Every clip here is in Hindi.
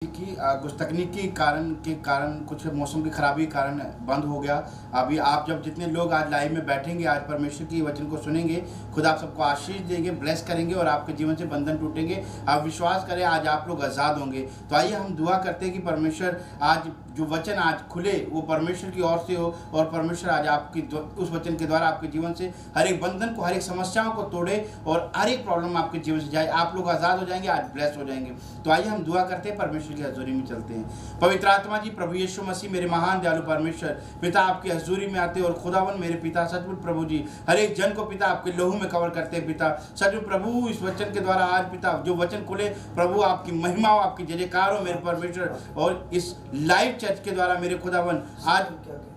कि कुछ तकनीकी कारण कुछ मौसम की खराबी के कारण बंद हो गया। अभी आप जब जितने लोग आज लाइव में बैठेंगे, आज परमेश्वर की वचन को सुनेंगे, खुदा आप सबको आशीष देंगे, ब्लेस करेंगे और आपके जीवन से बंधन टूटेंगे। आप विश्वास करें, आज आप लोग आज़ाद होंगे। तो आइए हम दुआ करते हैं कि परमेश्वर आज जो वचन आज खुले वो परमेश्वर की ओर से हो और परमेश्वर आज आपकी उस वचन के द्वारा आपके जीवन से हर एक बंधन को, हर एक समस्याओं को तोड़े और हर एक प्रॉब्लम आपके जीवन से जाए। आप लोग आज़ाद हो जाएंगे, आज ब्लेस हो जाएंगे। तो आइए हम दुआ करते हैं, परमेश्वर की हजूरी में चलते हैं। पवित्र आत्मा जी, प्रभु यीशु मसीह, मेरे महान दयालु परमेश्वर पिता, आपकी हजूरी में आते और खुदावन मेरे पिता सचमुच प्रभु जी हर एक जन को पिता आपके लहू में कवर करते हैं पिता। सचमुच प्रभु इस वचन के द्वारा आज पिता जो वचन खुले प्रभु, आपकी महिमा हो, आपकी जय जयकार हो मेरे परमेश्वर। और इस लाइव चर्च के द्वारा मेरे खुदावन आज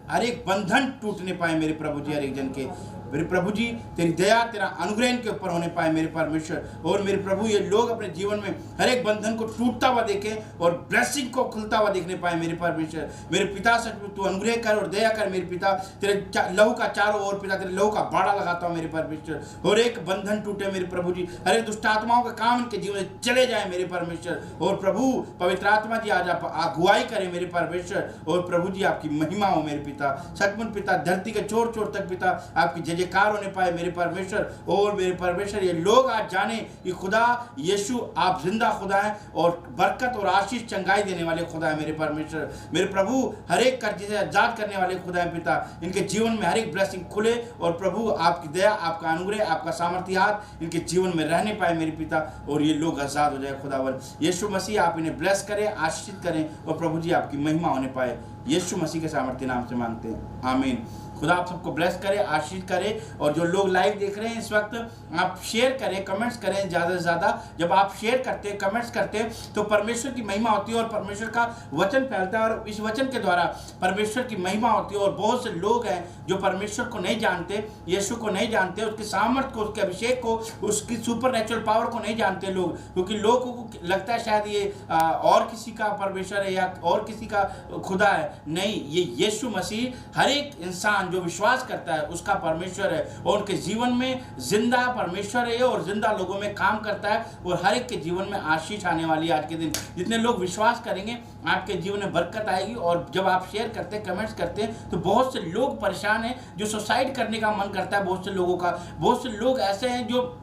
हर एक बंधन टूटने पाए मेरे प्रभु जी, हर एक जन के मेरे प्रभु जी तेरी दया, तेरा अनुग्रह इनके ऊपर होने पाए मेरे परमेश्वर। और मेरे प्रभु ये लोग अपने जीवन में हर एक बंधन को टूटता हुआ देखें और ब्लेसिंग को खुलता हुआ देखने पाए मेरे परमेश्वर। मेरे पिता सचमुच तू अनुग्रह कर और दया कर मेरे पिता। तेरे लहू का चारों ओर पिता, तेरे लहू का बाड़ा लगाता हूँ मेरे परमेश्वर। और एक बंधन टूटे मेरे प्रभु जी, हर एक दुष्ट आत्माओं का काम इनके जीवन में चले जाए मेरे परमेश्वर। और प्रभु पवित्र आत्मा जी आज आप अगुवाई करें मेरे परमेश्वर। और प्रभु जी आपकी महिमा हो मेरे पिता। सचमुच पिता धरती के चोर चोर तक पिता आपकी जयकार होने पाए मेरे परमेश्वर। और मेरे परमेश्वर ये लोग आज जाने कि खुदा यीशु आप जिंदा खुदा हैं और बरकत और आशीष चंगाई देने वाले खुदा है मेरे परमेश्वर। मेरे प्रभु हर एक कर्ज से आजाद करने वाले खुदा है पिता। इनके जीवन में हर एक ब्लेसिंग खुले और प्रभु आपकी दया, आपका अनुग्रह, आपका सामर्थ्य हाथ इनके जीवन में रहने पाए मेरे पिता। और ये लोग आजाद हो जाए खुदावन। यीशु मसीह आप इन्हें ब्लेस करें, आशीषित करें और प्रभु जी आपकी महिमा होने पाए। यीशु मसीह के सामर्थ्य नाम से मांगते हैं, आमीन। खुदा आप सबको ब्लेस करे, आशीष करे। और जो लोग लाइव देख रहे हैं इस वक्त, आप शेयर करें, कमेंट्स करें ज़्यादा से ज़्यादा। जब आप शेयर करते हैं, कमेंट्स करते हैं तो परमेश्वर की महिमा होती है और परमेश्वर का वचन फैलता है। और इस वचन के द्वारा परमेश्वर की महिमा होती है। और बहुत से लोग हैं जो परमेश्वर को नहीं जानते, यीशु को नहीं जानते, उसके सामर्थ्य को, उसके अभिषेक को, उसकी सुपर नेचुरल पावर को नहीं जानते लोग। क्योंकि लोगों को लगता है शायद ये और किसी का परमेश्वर है या और किसी का खुदा है। नहीं, ये यीशु मसीह हर एक इंसान जो विश्वास करता है उसका परमेश्वर है और उनके जीवन में जिंदा परमेश्वर है और जिंदा लोगों में काम करता है। और हर एक के जीवन में आशीष आने वाली है। आज के दिन जितने लोग विश्वास करेंगे आपके जीवन में बरकत आएगी। और जब आप शेयर करते हैं, कमेंट्स करते हैं तो बहुत से लोग परेशान हैं, जो सुसाइड करने का मन करता है बहुत से लोगों का। बहुत से लोग ऐसे हैं जो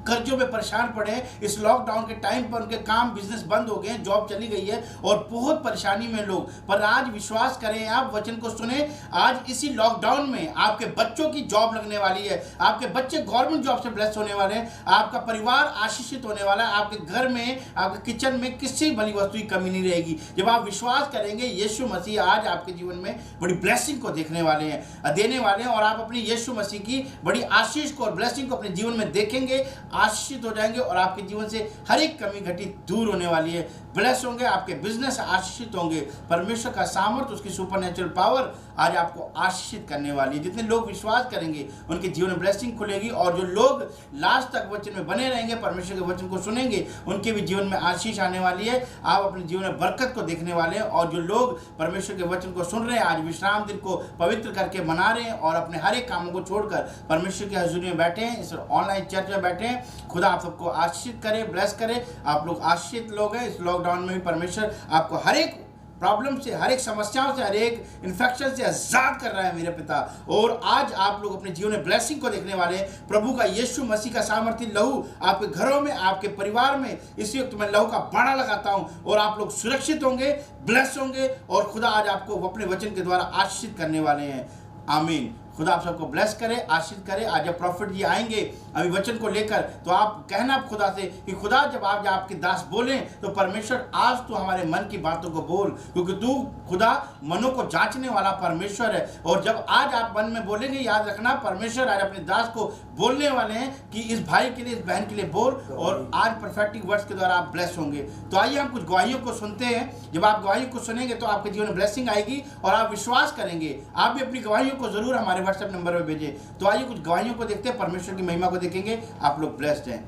कर्जों में परेशान पड़े हैं। इस लॉकडाउन के टाइम पर उनके काम बिजनेस बंद हो गए, जॉब चली गई है और बहुत परेशानी में लोग। पर आज विश्वास करें, आप वचन को सुने, आज इसी लॉकडाउन में आपके बच्चों की जॉब लगने वाली है। आपके बच्चे गवर्नमेंट जॉब से ब्लेस होने वाले हैं। आपका परिवार आशीषित होने वाला है। आपके घर में, आपके किचन में किसी भली वस्तु की कमी नहीं रहेगी। जब आप विश्वास करेंगे, यीशु मसीह आज आपके जीवन में बड़ी ब्लेसिंग को देखने वाले हैं, देने वाले हैं। और आप अपनी यीशु मसीह की बड़ी आशीष को और ब्लेसिंग को अपने जीवन में देखेंगे, आशीषित हो जाएंगे और आपके जीवन से हर एक कमी घटी दूर होने वाली है। ब्लेस होंगे, आपके बिजनेस आशीषित होंगे। परमेश्वर का सामर्थ्य, उसकी सुपरनेचुरल पावर आज आपको आशीषित करने वाली है। जितने लोग विश्वास करेंगे उनके जीवन में ब्लेसिंग खुलेगी। और जो लोग लास्ट तक वचन में बने रहेंगे, परमेश्वर के वचन को सुनेंगे, उनके भी जीवन में आशीष आने वाली है। आप अपने जीवन में बरकत को देखने वाले हैं। और जो लोग परमेश्वर के वचन को सुन रहे हैं, आज विश्राम दिन को पवित्र करके मना रहे हैं और अपने हर एक कामों को छोड़कर परमेश्वर की हजूरी में बैठे हैं, इस ऑनलाइन चर्च में बैठे हैं, खुदा आप सबको आशीषित करे, ब्लेस करे। आप लोग आशीषित लोग हैं। इस लॉकडाउन में भी परमेश्वर आपको हर एक प्रॉब्लम से, हर एक समस्याओं से, हर एक इन्फेक्शन से आजाद कर रहा है मेरे पिता। और आज आप लोग अपने जीवन में ब्लेसिंग को देखने वाले हैं। प्रभु का यीशु मसीह का सामर्थ्य लहू आपके घरों में, आपके परिवार में इसी वक्त मैं लहू का बाड़ा लगाता हूं और आप लोग सुरक्षित होंगे, ब्लेस होंगे। और खुदा आज आपको अपने वचन के द्वारा आशीषित करने वाले हैं, आमीन। खुदा आप सबको ब्लेस करे, आशीष करे। आज जब प्रॉफिट जी आएंगे अभी वचन को लेकर, तो आप कहना खुदा से कि खुदा जब आप आपके दास बोलें तो परमेश्वर आज तू हमारे मन की बातों को बोल, क्योंकि तू खुदा मनों को जांचने वाला परमेश्वर है। और जब आज आप मन में बोलेंगे, याद रखना परमेश्वर आज अपने दास को बोलने वाले हैं कि इस भाई के लिए, इस बहन के लिए बोल। और आज प्रोफेटिक वर्ड्स के द्वारा आप ब्लेस होंगे। तो आइए हम कुछ गवाहियों को सुनते हैं। जब आप गवाहियों को सुनेंगे तो आपके जीवन में ब्लेसिंग आएगी और आप विश्वास करेंगे। आप भी अपनी गवाहियों को जरूर हमारे व्हाट्सएप नंबर पर भेजें। तो आइए कुछ गवाहियों को देखते हैं, परमेश्वर की महिमा को देखेंगे। आप लोग ब्लेस्ड हैं।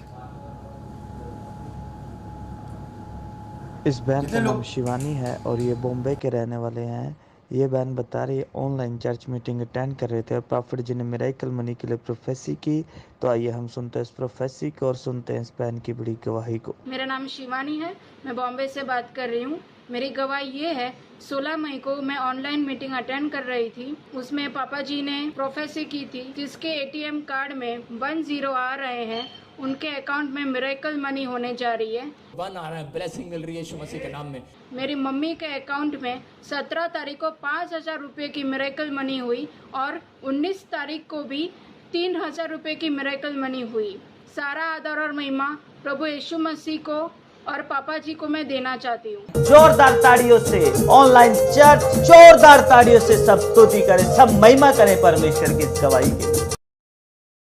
इस बहन का नाम शिवानी है और ये बॉम्बे के रहने वाले हैं। ये बहन बता रही है ऑनलाइन चर्च मीटिंग अटेंड कर रहे थे और प्रॉफिट जी ने मिरेकल मनी के लिए प्रोफेसी की। तो आइए हम सुनते हैं इस प्रोफेसी को और सुनते हैं इस बहन की बड़ी गवाही को। मेरा नाम शिवानी है, मैं बॉम्बे से बात कर रही हूँ। मेरी गवाही ये है, 16 मई को मैं ऑनलाइन मीटिंग अटेंड कर रही थी। उसमें पापा जी ने प्रोफेसी की थी, जिसके एटीएम कार्ड में 10 आ रहे हैं, उनके अकाउंट में मिरेकल मनी होने जा रही है। 1 आ रहा है, ब्लेसिंग मिल रही है यीशु मसीह के नाम में। मेरी मम्मी के अकाउंट में 17 तारीख को 5,000 रुपये की मिरेकल मनी हुई और 19 तारीख को भी 3,000 रुपये की मिरेकल मनी हुई। सारा आदर और महिमा प्रभु यीशु मसीह को और पापा जी को मैं देना चाहती हूँ। जोरदार ताड़ियों से ऑनलाइन चर्च, जोरदार ताड़ियों से सब स्तुति करें, सब महिमा करें परमेश्वर की इस गवाही के।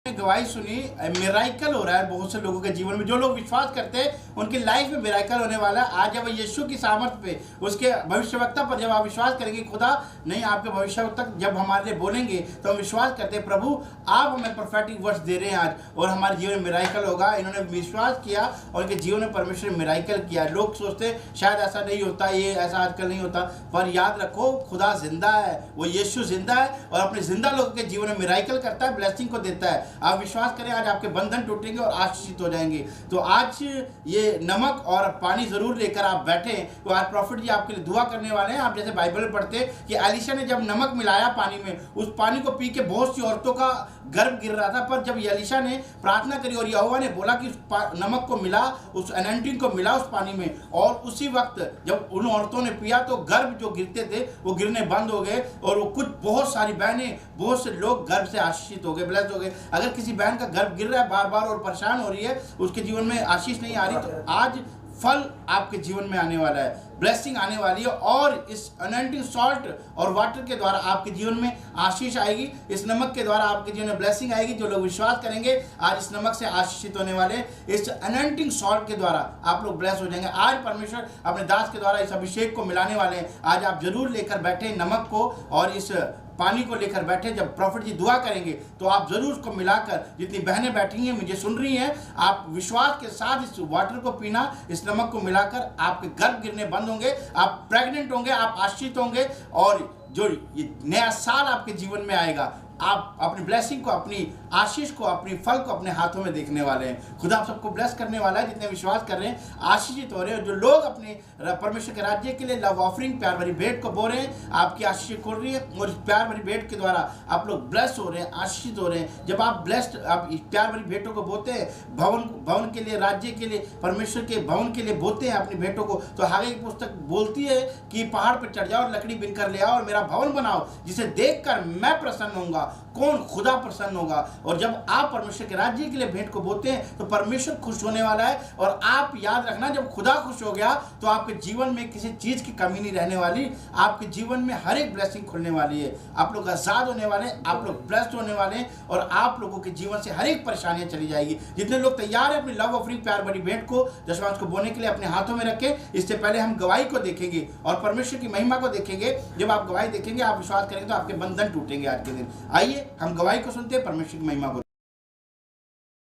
गवाही सुनी, मिराइकल हो रहा है बहुत से लोगों के जीवन में। जो लोग विश्वास करते हैं उनकी लाइफ में मिराइकल होने वाला है। आज जब यीशु की सामर्थ पे, उसके भविष्यवक्ता पर जब आप विश्वास करेंगे, खुदा नहीं आपके भविष्यवक्ता जब हमारे लिए बोलेंगे तो हम विश्वास करते हैं प्रभु आप हमें प्रोफेटिक वर्ड्स दे रहे हैं आज, और हमारे जीवन में मिराइकल होगा। इन्होंने विश्वास किया और उनके जीवन में परमेश्वर ने मिराइकल किया। लोग सोचते हैं शायद ऐसा नहीं होता, ये ऐसा आजकल नहीं होता, पर याद रखो खुदा जिंदा है, वो यीशु जिंदा है और अपने जिंदा लोगों के जीवन में मिराइकल करता है, ब्लेसिंग को देता है। आप विश्वास करें, आज आपके बंधन टूटेंगे और आशीषित हो जाएंगे। तो आज ये नमक और पानी जरूर लेकर आप बैठे। तो आज प्रॉफिट जी आपके लिए दुआ करने वाले हैं। आप जैसे बाइबल में पढ़ते हैं कि एलिशा ने जब नमक मिलाया पानी में, उस पानी को पी के बहुत सी औरतों का गर्भ गिर रहा था, पर जब एलिशा ने प्रार्थना करी और यहोवा ने बोला कि उस नमक को मिला, उस एनॉइंटिंग को मिला उस पानी में, और उसी वक्त जब उन औरतों ने पिया तो गर्भ जो गिरते थे वो गिरने बंद हो गए, और वो कुछ बहुत सारी बहनें, बहुत से लोग गर्भ से आशीषित हो गए, ब्लेस्ड हो गए। अगर किसी बहन का गर्भ गिर रहा है बार बार और परेशान हो रही है, उसके जीवन में आशीष नहीं आ रही, तो आज फल आपके जीवन में आने वाला है, ब्लेसिंग आने वाली है, और इस अनॉइंटिंग सॉल्ट और वाटर के द्वारा आपके जीवन में आशीष आएगी। इस नमक के द्वारा आपके जीवन में ब्लेसिंग आएगी। जो लोग विश्वास करेंगे आज इस नमक से आशीषित होने वाले, इस अनॉइंटिंग सॉल्ट के द्वारा आप लोग ब्लेस हो जाएंगे। आज परमेश्वर अपने दास के द्वारा इस अभिषेक को मिलाने वाले हैं। आज आप जरूर लेकर बैठे नमक को और इस पानी को लेकर बैठे। जब प्रॉफिट जी दुआ करेंगे तो आप जरूर उसको मिलाकर, जितनी बहनें बैठी हैं मुझे सुन रही हैं, आप विश्वास के साथ इस वाटर को पीना, इस नमक को मिलाकर आपके गर्भ गिरने बंद होंगे, आप प्रेग्नेंट होंगे, आप आश्रित होंगे, और जो ये नया साल आपके जीवन में आएगा, आप अपनी ब्लेसिंग को, अपनी आशीष को, अपनी फल को अपने हाथों में देखने वाले हैं। खुदा आप सबको ब्लेस करने वाला है। जितने विश्वास कर रहे हैं आशीषित हो रहे हैं। जो लोग अपने परमेश्वर के राज्य के लिए लव ऑफरिंग, प्यार भरी भेंट को बो रहे हैं, आपकी आशीष खोल रही है, और इस प्यार भरी भेंट के द्वारा आप लोग ब्लेस हो रहे हैं, आशीषित हो रहे हैं। जब आप ब्लेस्ड, आप प्यार भरी भेंटों को बोते हैं, भवन के लिए, राज्य के लिए, परमेश्वर के भवन के लिए बोते हैं अपनी भेंटों को, तो हागे की पुस्तक बोलती है कि पहाड़ पर चढ़ जाओ, लकड़ी बिनकर ले आओ और मेरा भवन बनाओ, जिसे देखकर मैं प्रसन्न होऊंगा। कौन? खुदा प्रसन्न होगा। और जब आप परमेश्वर के राज्य के लिए भेंट को बोते हैं तो परमेश्वर खुश होने वाला है। और आप याद रखना, जब खुदा खुश हो गया तो आपके जीवन में किसी चीज की कमी नहीं रहने वाली। आपके जीवन में हर एक ब्लेसिंग खुलने वाली है। आप लोग आजाद होने वाले हैं, आप लोग ब्लेस्ड होने वाले हैं, और आप लोगों के जीवन से हर एक परेशानियां चली जाएगी। जितने लोग तैयार हैं अपनी लव ऑफरिंग, प्यार भरी भेंट को, दशमांश को बोने के लिए, अपने हाथों में रखें। इससे पहले हम गवाही को देखेंगे और परमेश्वर की महिमा को देखेंगे। जब आप गवाही देखेंगे, आप विश्वास करेंगे तो आपके बंधन टूटेंगे आज के दिन। आइए हम गवाही को सुनते हैं, परमेश्वर की महिमा को।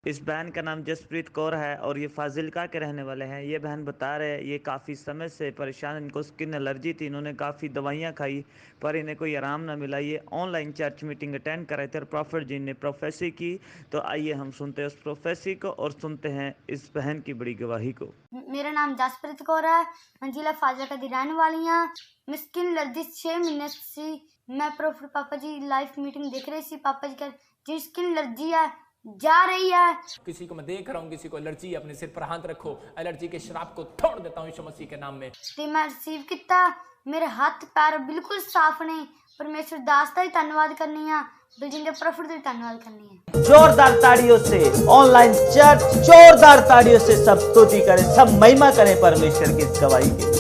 इस बहन का नाम जसप्रीत कौर है और ये फाजिलका के रहने वाले हैं। ये बहन बता रहे हैं ये काफ़ी समय से परेशान, इनको स्किन एलर्जी थी, इन्होंने काफ़ी दवाइयाँ खाई पर इन्हें कोई आराम ना मिला। ये ऑनलाइन चर्च मीटिंग अटेंड कर रहे थे और प्रॉफिट जी ने प्रोफेसी की। तो आइए हम सुनते हैं उस प्रोफेसी को और सुनते हैं इस बहन की बड़ी गवाही को। मेरा नाम जसप्रीत कौर है, मैं जिला फाजिलका की रहने वाली हूँ। मैं स्किन एलर्जी 6 महीने से मैं प्रॉफिट पापा जी लाइव मीटिंग देख रही थी। पापा जी का जी स्किन एलर्जी है जा रही है। किसी को मैं देख रहा हूँ, किसी को एलर्जी, अपने सिर पर हाथ रखो, एलर्जी के श्राप को तोड़ देता हूँ यीशु मसीह के नाम में। ते मैं रिसीव किया, मेरे हाथ पैर बिल्कुल साफ ने। परमेश्वर दास का ही धन्यवाद करनी है, बलजिंदर प्रॉफिट का भी धन्यवाद करनी है। जोरदार ताड़ियों से ऑनलाइन चर्च, जोरदार ताड़ियों से सब स्तुति करें, सब महिमा करें परमेश्वर की इस गवाही की।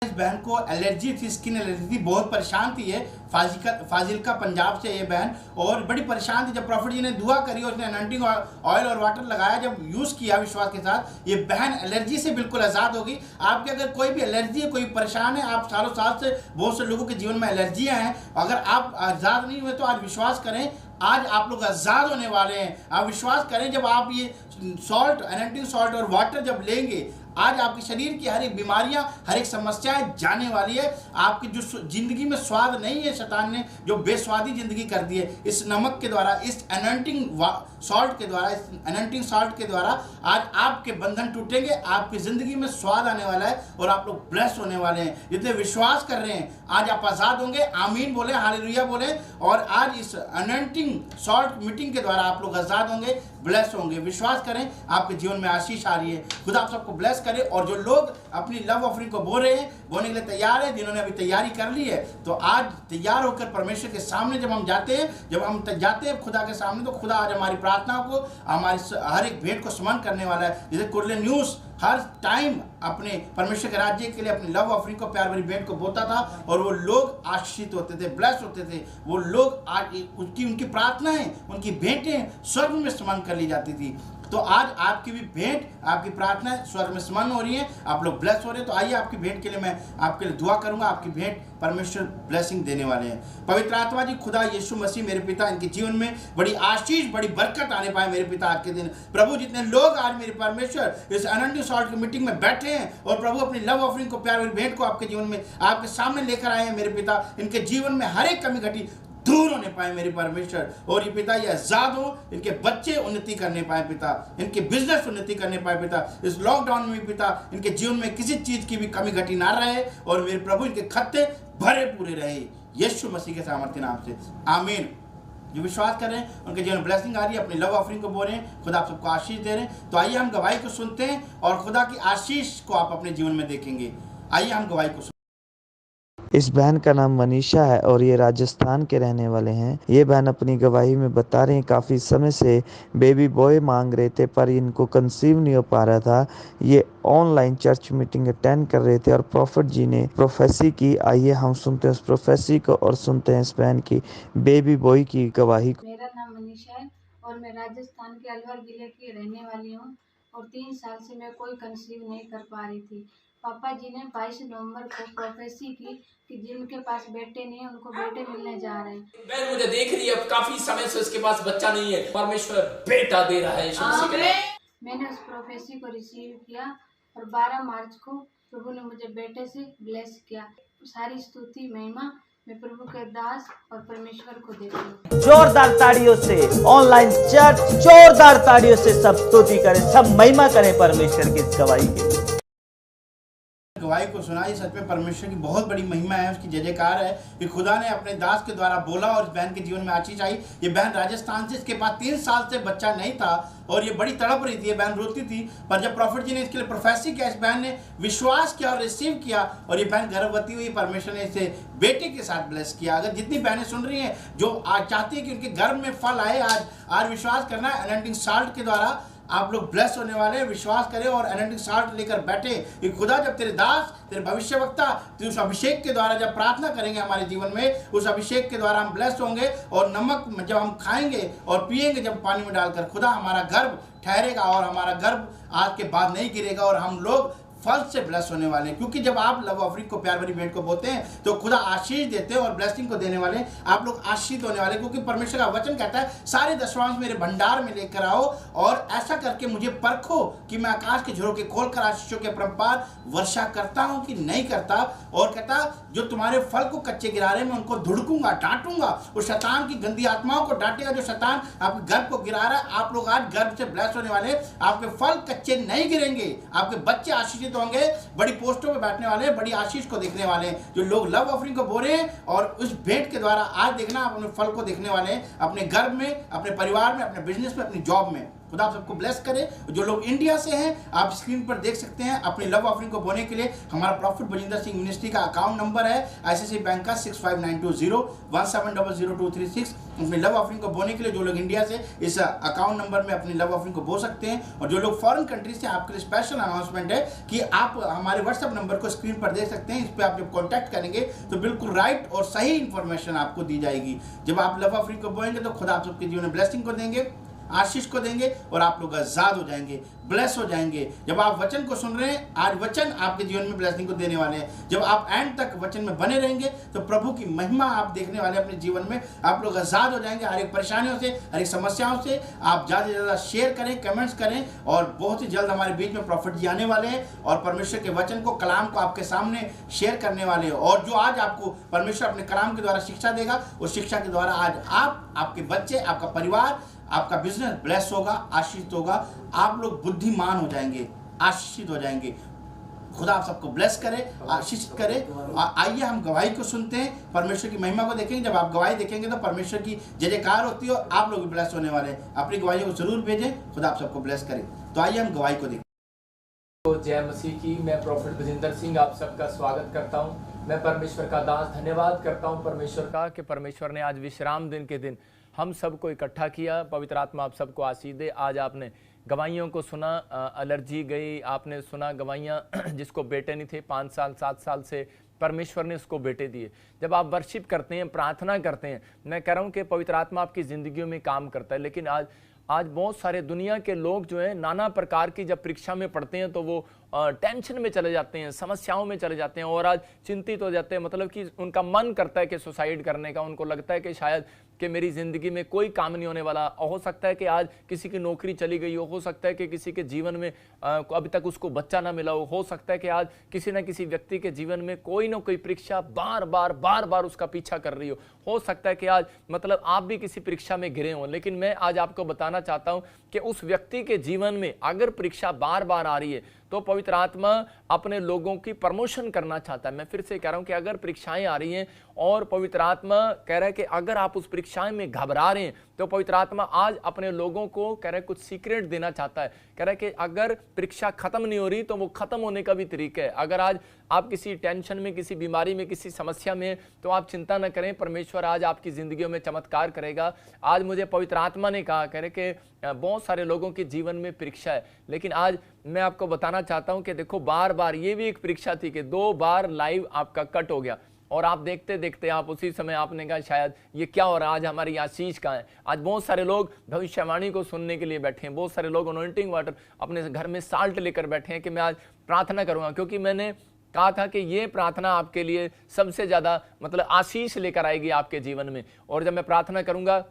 बहन को एलर्जी थी, स्किन एलर्जी थी, बहुत परेशान थी। ये फाजिलका पंजाब से ये बहन, और बड़ी परेशान थी। जब प्रॉफिट जी ने दुआ करी, उसने अनॉइंटिंग ऑयल और वाटर लगाया, जब यूज़ किया विश्वास के साथ, ये बहन एलर्जी से बिल्कुल आज़ाद होगी। आपके अगर कोई भी एलर्जी है, कोई परेशान है, आप सालों साल से बहुत से लोगों के जीवन में एलर्जियाँ हैं, अगर आप आज़ाद नहीं हुए तो आज विश्वास करें, आज आप लोग आज़ाद होने वाले हैं। आप विश्वास करें, जब आप ये सॉल्ट, अनॉइंटिंग सॉल्ट और वाटर जब लेंगे, आज आपके शरीर की हर एक बीमारियां, हर एक समस्याएं जाने वाली है। आपकी जो जिंदगी में स्वाद नहीं है, शैतान ने जो बेस्वादी जिंदगी कर दी है, इस नमक के द्वारा, इस एनॉइंटिंग सॉल्ट के द्वारा, इस एनॉइंटिंग सॉल्ट के द्वारा आज आपके बंधन टूटेंगे, आपकी जिंदगी में स्वाद आने वाला है और आप लोग ब्लेस होने वाले हैं। जितने विश्वास कर रहे हैं आज आप आजाद होंगे। आमीन बोले, हालेलुया बोले। और आज इस एनॉइंटिंग सॉल्ट मीटिंग के द्वारा आप लोग आजाद होंगे, ब्लेस होंगे। विश्वास करें, आपके जीवन में आशीष आ रही है। खुदा आप सबको ब्लेस करे। और जो लोग अपनी लव ऑफरिंग को बोने के लिए तैयार है, जिन्होंने अभी तैयारी कर ली है, तो आज तैयार होकर परमेश्वर के सामने जब हम जाते हैं खुदा के सामने, तो खुदा आज हमारी प्रार्थना को, हमारी हर एक भेंट को स्मरण करने वाला है। जैसे कुरले न्यूज़ हर टाइम अपने परमेश्वर के राज्य के लिए अपनी लव ऑफरिंग को, प्यार भरी भेंट को बोता था और वो लोग आशीषित होते थे, ब्लेस होते थे। वो लोग आज उनकी प्रार्थनाएं, उनकी भेंटें स्वर्ग में स्मरण कर ली जाती थी। तो आज आपकी भी भेंट, आपकी प्रार्थना स्वर्ग में स्मरण हो रही है, आप लोग ब्लेस हो रहे हैं। तो आइए आपकी भेंट के लिए मैं आपके लिए दुआ करूंगा। आपकी भेंट परमेश्वर ब्लेसिंग देने वाले हैं। पवित्र आत्मा जी, खुदा यीशु मसीह मेरे पिता, इनके जीवन में बड़ी आशीष, बड़ी बरकत आने पाए मेरे पिता आज के दिन। प्रभु, जितने लोग आज मेरे परमेश्वर इस एनॉइंटिंग सॉल्ट की मीटिंग में बैठे हैं और प्रभु अपनी लव ऑफरिंग को, प्यार भरी भेंट को आपके जीवन में, आपके सामने लेकर आए हैं मेरे पिता, इनके जीवन में हर एक कमी घटी दूर होने पाए मेरे परमेश्वर। और ये पिता ये आजाद हो, इनके बच्चे उन्नति करने पाए पिता, इनके बिजनेस उन्नति करने पाए पिता। इस लॉकडाउन में पिता इनके जीवन में किसी चीज की भी कमी घटी ना रहे और मेरे प्रभु इनके खत्ते भरे पूरे रहे, यीशु मसीह के सामर्थ्य नाम से, आमीन। जो विश्वास कर रहे हैं उनके जीवन में ब्लेसिंग आ रही है, अपनी लव ऑफरिंग को बोल रहे हैं, खुदा आप सबको आशीष दे रहे हैं। तो आइए हम गवाही को सुनते हैं और खुदा की आशीष को आप अपने जीवन में देखेंगे। आइए हम गवाही को। इस बहन का नाम मनीषा है और ये राजस्थान के रहने वाले हैं। ये बहन अपनी गवाही में बता रहे हैं काफ़ी समय से बेबी बॉय मांग रहे थे पर इनको कंसीव नहीं हो पा रहा था। ये ऑनलाइन चर्च मीटिंग अटेंड कर रहे थे और प्रॉफिट जी ने प्रोफेसी की। आइए हम सुनते हैं उस प्रोफेसी को और सुनते हैं इस बहन की बेबी बॉय की गवाही को। मेरा नाम मनीषा है और मैं राजस्थान के अलवर जिले की रहने वाली हूँ और 3 साल से मैं कोई कंसीव नहीं कर पा रही थी। पापा जी ने 22 नवंबर को प्रोफेसी की कि जिनके पास बेटे नहीं है उनको बेटे मिलने जा रहे हैं। बहन मुझे देख रही है, अब काफी समय से उसके पास बच्चा नहीं है, परमेश्वर बेटा दे रहा है। मैंने उस प्रोफेसी को रिसीव किया और 12 मार्च को प्रभु ने मुझे बेटे से ब्लेस किया। सारी स्तुति महिमा मैं प्रभु के दास और परमेश्वर को देती हूँ। जोरदार ताड़ियों से ऑनलाइन चर्च जोरदार ताड़ियों से सब स्तुति करें, सब महिमा करें परमेश्वर की इस गवाही के लिए। गवाही को सुनाई, सच में परमेश्वर की बहुत बड़ी महिमा है, उसकी जय जयकार है कि खुदा ने अपने दास के द्वारा बोला और इस बहन के जीवन में आशीष आई। ये बहन राजस्थान से, इसके पास 3 साल से बच्चा नहीं था और ये बड़ी तड़प रही थी, ये बहन रोती थी। पर जब प्रॉफिट जी ने इसके लिए प्रोफेसी किया, इस बहन ने विश्वास किया और रिसीव किया और ये बहन गर्भवती हुई। परमेश्वर ने इसे बेटे के साथ ब्लेस किया। अगर जितनी बहनें सुन रही हैं जो आज चाहती है कि उनके गर्भ में फल आए, आज विश्वास करना है एनॉइंटिंग सॉल्ट के द्वारा आप लोग ब्लेस होने वाले हैं। विश्वास करें और एनॉइंटिंग सॉल्ट लेकर बैठे कि खुदा जब तेरे दास, तेरे भविष्यवक्ता उस अभिषेक के द्वारा जब प्रार्थना करेंगे हमारे जीवन में, उस अभिषेक के द्वारा हम ब्लेस होंगे। और नमक जब हम खाएंगे और पिएंगे जब पानी में डालकर, खुदा हमारा गर्भ ठहरेगा और हमारा गर्भ आज के बाद नहीं गिरेगा और हम लोग फल से ब्लेस होने वाले हैं। क्योंकि जब आप लव ऑफरिंग को, प्यार भरी भेंट को बोते हैं तो खुदा आशीष देते हैं और ब्लेसिंग को देने वाले आप लोग आशीष होने वाले। क्योंकि परमेश्वर का वचन कहता है सारे दशवांश मेरे भंडार में लेकर आओ और ऐसा करके मुझे परखो कि मैं आकाश के झरोखे खोलकर आशीषों के परम्पार वर्षा करता हूं कि नहीं करता। और कहता जो तुम्हारे फल को कच्चे गिरा रहे मैं उनको धुड़कूंगा, डांटूंगा। उस शैतान की गंदी आत्माओं को डांटेगा जो शैतान आपके गर्भ को गिरा रहा है। आप लोग आज गर्भ से ब्लेस होने वाले, आपके फल कच्चे नहीं गिरेंगे, आपके बच्चे आशीषित होंगे, बड़ी पोस्टों पे बैठने वाले, बड़ी आशीष को देखने वाले हैं। जो लोग लव ऑफरिंग को बोल रहे हैं और उस भेंट के द्वारा आज देखना आप अपने फल को देखने वाले हैं, अपने घर में, अपने परिवार में, अपने बिजनेस में, अपनी जॉब में। खुदा आप सबको ब्लेस करे। जो लोग इंडिया से हैं आप स्क्रीन पर देख सकते हैं अपनी लव ऑफरिंग को बोने के लिए हमारा प्रॉफिट बजिंदर सिंह मिनिस्ट्री का अकाउंट नंबर है ICICI बैंक का 659201700236। अपनी लव ऑफरिंग को बोने के लिए जो लोग इंडिया से इस अकाउंट नंबर में अपनी लव ऑफरिंग को बो सकते हैं। और जो लोग फॉरेन कंट्री से, आपके लिए स्पेशल अनाउंसमेंट है कि आप हमारे व्हाट्सएप नंबर को स्क्रीन पर देख सकते हैं। इस पर आप जब कॉन्टैक्ट करेंगे तो बिल्कुल राइट और सही इंफॉर्मेशन आपको दी जाएगी। जब आप लव ऑफरिंग को बोएंगे तो खुदा आप सबके जीवन में ब्लेसिंग को देंगे। आशीष को देंगे और आप लोग आजाद हो जाएंगे, ब्लेस हो जाएंगे। जब आप वचन को सुन रहे हैं, आज वचन आपके जीवन में ब्लेसिंग को देने वाले हैं। जब आप एंड तक वचन में बने रहेंगे तो प्रभु की महिमा आप देखने वाले अपने जीवन में। आप लोग आजाद हो जाएंगे हर एक परेशानियों से, हर एक समस्याओं से। आप ज़्यादा से ज़्यादा शेयर करें, कमेंट्स करें, और बहुत ही जल्द हमारे बीच में प्रॉफिट जी आने वाले हैं और परमेश्वर के वचन को, कलाम को आपके सामने शेयर करने वाले हैं। और जो आज आपको परमेश्वर अपने कलाम के द्वारा शिक्षा देगा, उस शिक्षा के द्वारा आज आप, आपके बच्चे, आपका परिवार, आपका बिजनेस ब्लेस होगा, आशीषित होगा। आप लोग बुद्धिमान हो जाएंगे, आशीषित हो जाएंगे। खुदा आप सबको ब्लेस करे, आशीषित करे। आइए हम गवाही को सुनते हैं, परमेश्वर की महिमा को देखेंगे। जब आप गवाही देखेंगे तो परमेश्वर की जय जयकार होती है और आप लोग भी ब्लेस होने वाले हैं। अपनी गवाही को जरूर भेजें, खुदा आप सबको ब्लेस करे। तो आइए हम गवाही को देखें। तो जय मसीह की। मैं प्रॉफिट बजिंदर सिंह आप सबका स्वागत करता हूं। मैं परमेश्वर का दास धन्यवाद करता हूं परमेश्वर का कि परमेश्वर ने आज विश्राम दिन के दिन हम सबको इकट्ठा किया। पवित्र आत्मा आप सबको आशीष दे। आज आपने गवाहियों को सुना, एलर्जी गई, आपने सुना गवाहियाँ जिसको बेटे नहीं थे 5 साल 7 साल से, परमेश्वर ने उसको बेटे दिए। जब आप वर्शिप करते हैं, प्रार्थना करते हैं, मैं कह रहा हूँ कि पवित्र आत्मा आपकी ज़िंदगियों में काम करता है। लेकिन आज बहुत सारे दुनिया के लोग जो है नाना प्रकार की जब परीक्षा में पढ़ते हैं तो वो टेंशन में चले जाते हैं, समस्याओं में चले जाते हैं और आज चिंतित हो जाते हैं। मतलब कि उनका मन करता है कि सुसाइड करने का। उनको लगता है कि शायद कि मेरी ज़िंदगी में कोई काम नहीं होने वाला। हो सकता है कि आज किसी की नौकरी चली गई हो सकता है कि किसी के जीवन में अभी तक उसको बच्चा ना मिला हो सकता है कि आज किसी न किसी व्यक्ति के जीवन में कोई ना कोई परीक्षा बार बार उसका पीछा कर रही हो सकता है कि आज मतलब आप भी किसी परीक्षा में गिरे हों। लेकिन मैं आज आपको बताना चाहता हूं कि उस व्यक्ति के जीवन में अगर परीक्षा बार बार आ रही है तो पवित्र आत्मा अपने लोगों की प्रमोशन करना चाहता है। मैं फिर से कह रहा हूं कि अगर परीक्षाएं आ रही हैं और पवित्र आत्मा कह रहा है कि अगर आप उस परीक्षाएं में घबरा रहे हैं तो पवित्र आत्मा आज अपने लोगों को कह रहा है कुछ सीक्रेट देना चाहता है। कह रहा है कि अगर परीक्षा खत्म नहीं हो रही तो वो खत्म होने का भी तरीका है। अगर आज आप किसी टेंशन में, किसी बीमारी में, किसी समस्या में, तो आप चिंता न करें, परमेश्वर आज आपकी जिंदगियों में चमत्कार करेगा। आज मुझे पवित्र आत्मा ने कहा, कह रहे कि बहुत सारे लोगों के जीवन में परीक्षा है, लेकिन आज मैं आपको बताना चाहता हूं कि देखो बार बार ये भी एक परीक्षा थी कि 2 बार लाइव आपका कट हो गया और आप देखते देखते आप उसी समय आपने कहा शायद ये क्या हो रहा है, आज हमारी आशीष कहाँ है। आज बहुत सारे लोग भविष्यवाणी को सुनने के लिए बैठे हैं, बहुत सारे लोग अनॉइंटिंग वाटर अपने घर में साल्ट लेकर बैठे हैं कि मैं आज प्रार्थना करूंगा, क्योंकि मैंने कहा था कि ये प्रार्थना आपके लिए सबसे ज्यादा मतलब आशीष लेकर आएगी आपके जीवन में। और जब मैं प्रार्थना करूंगा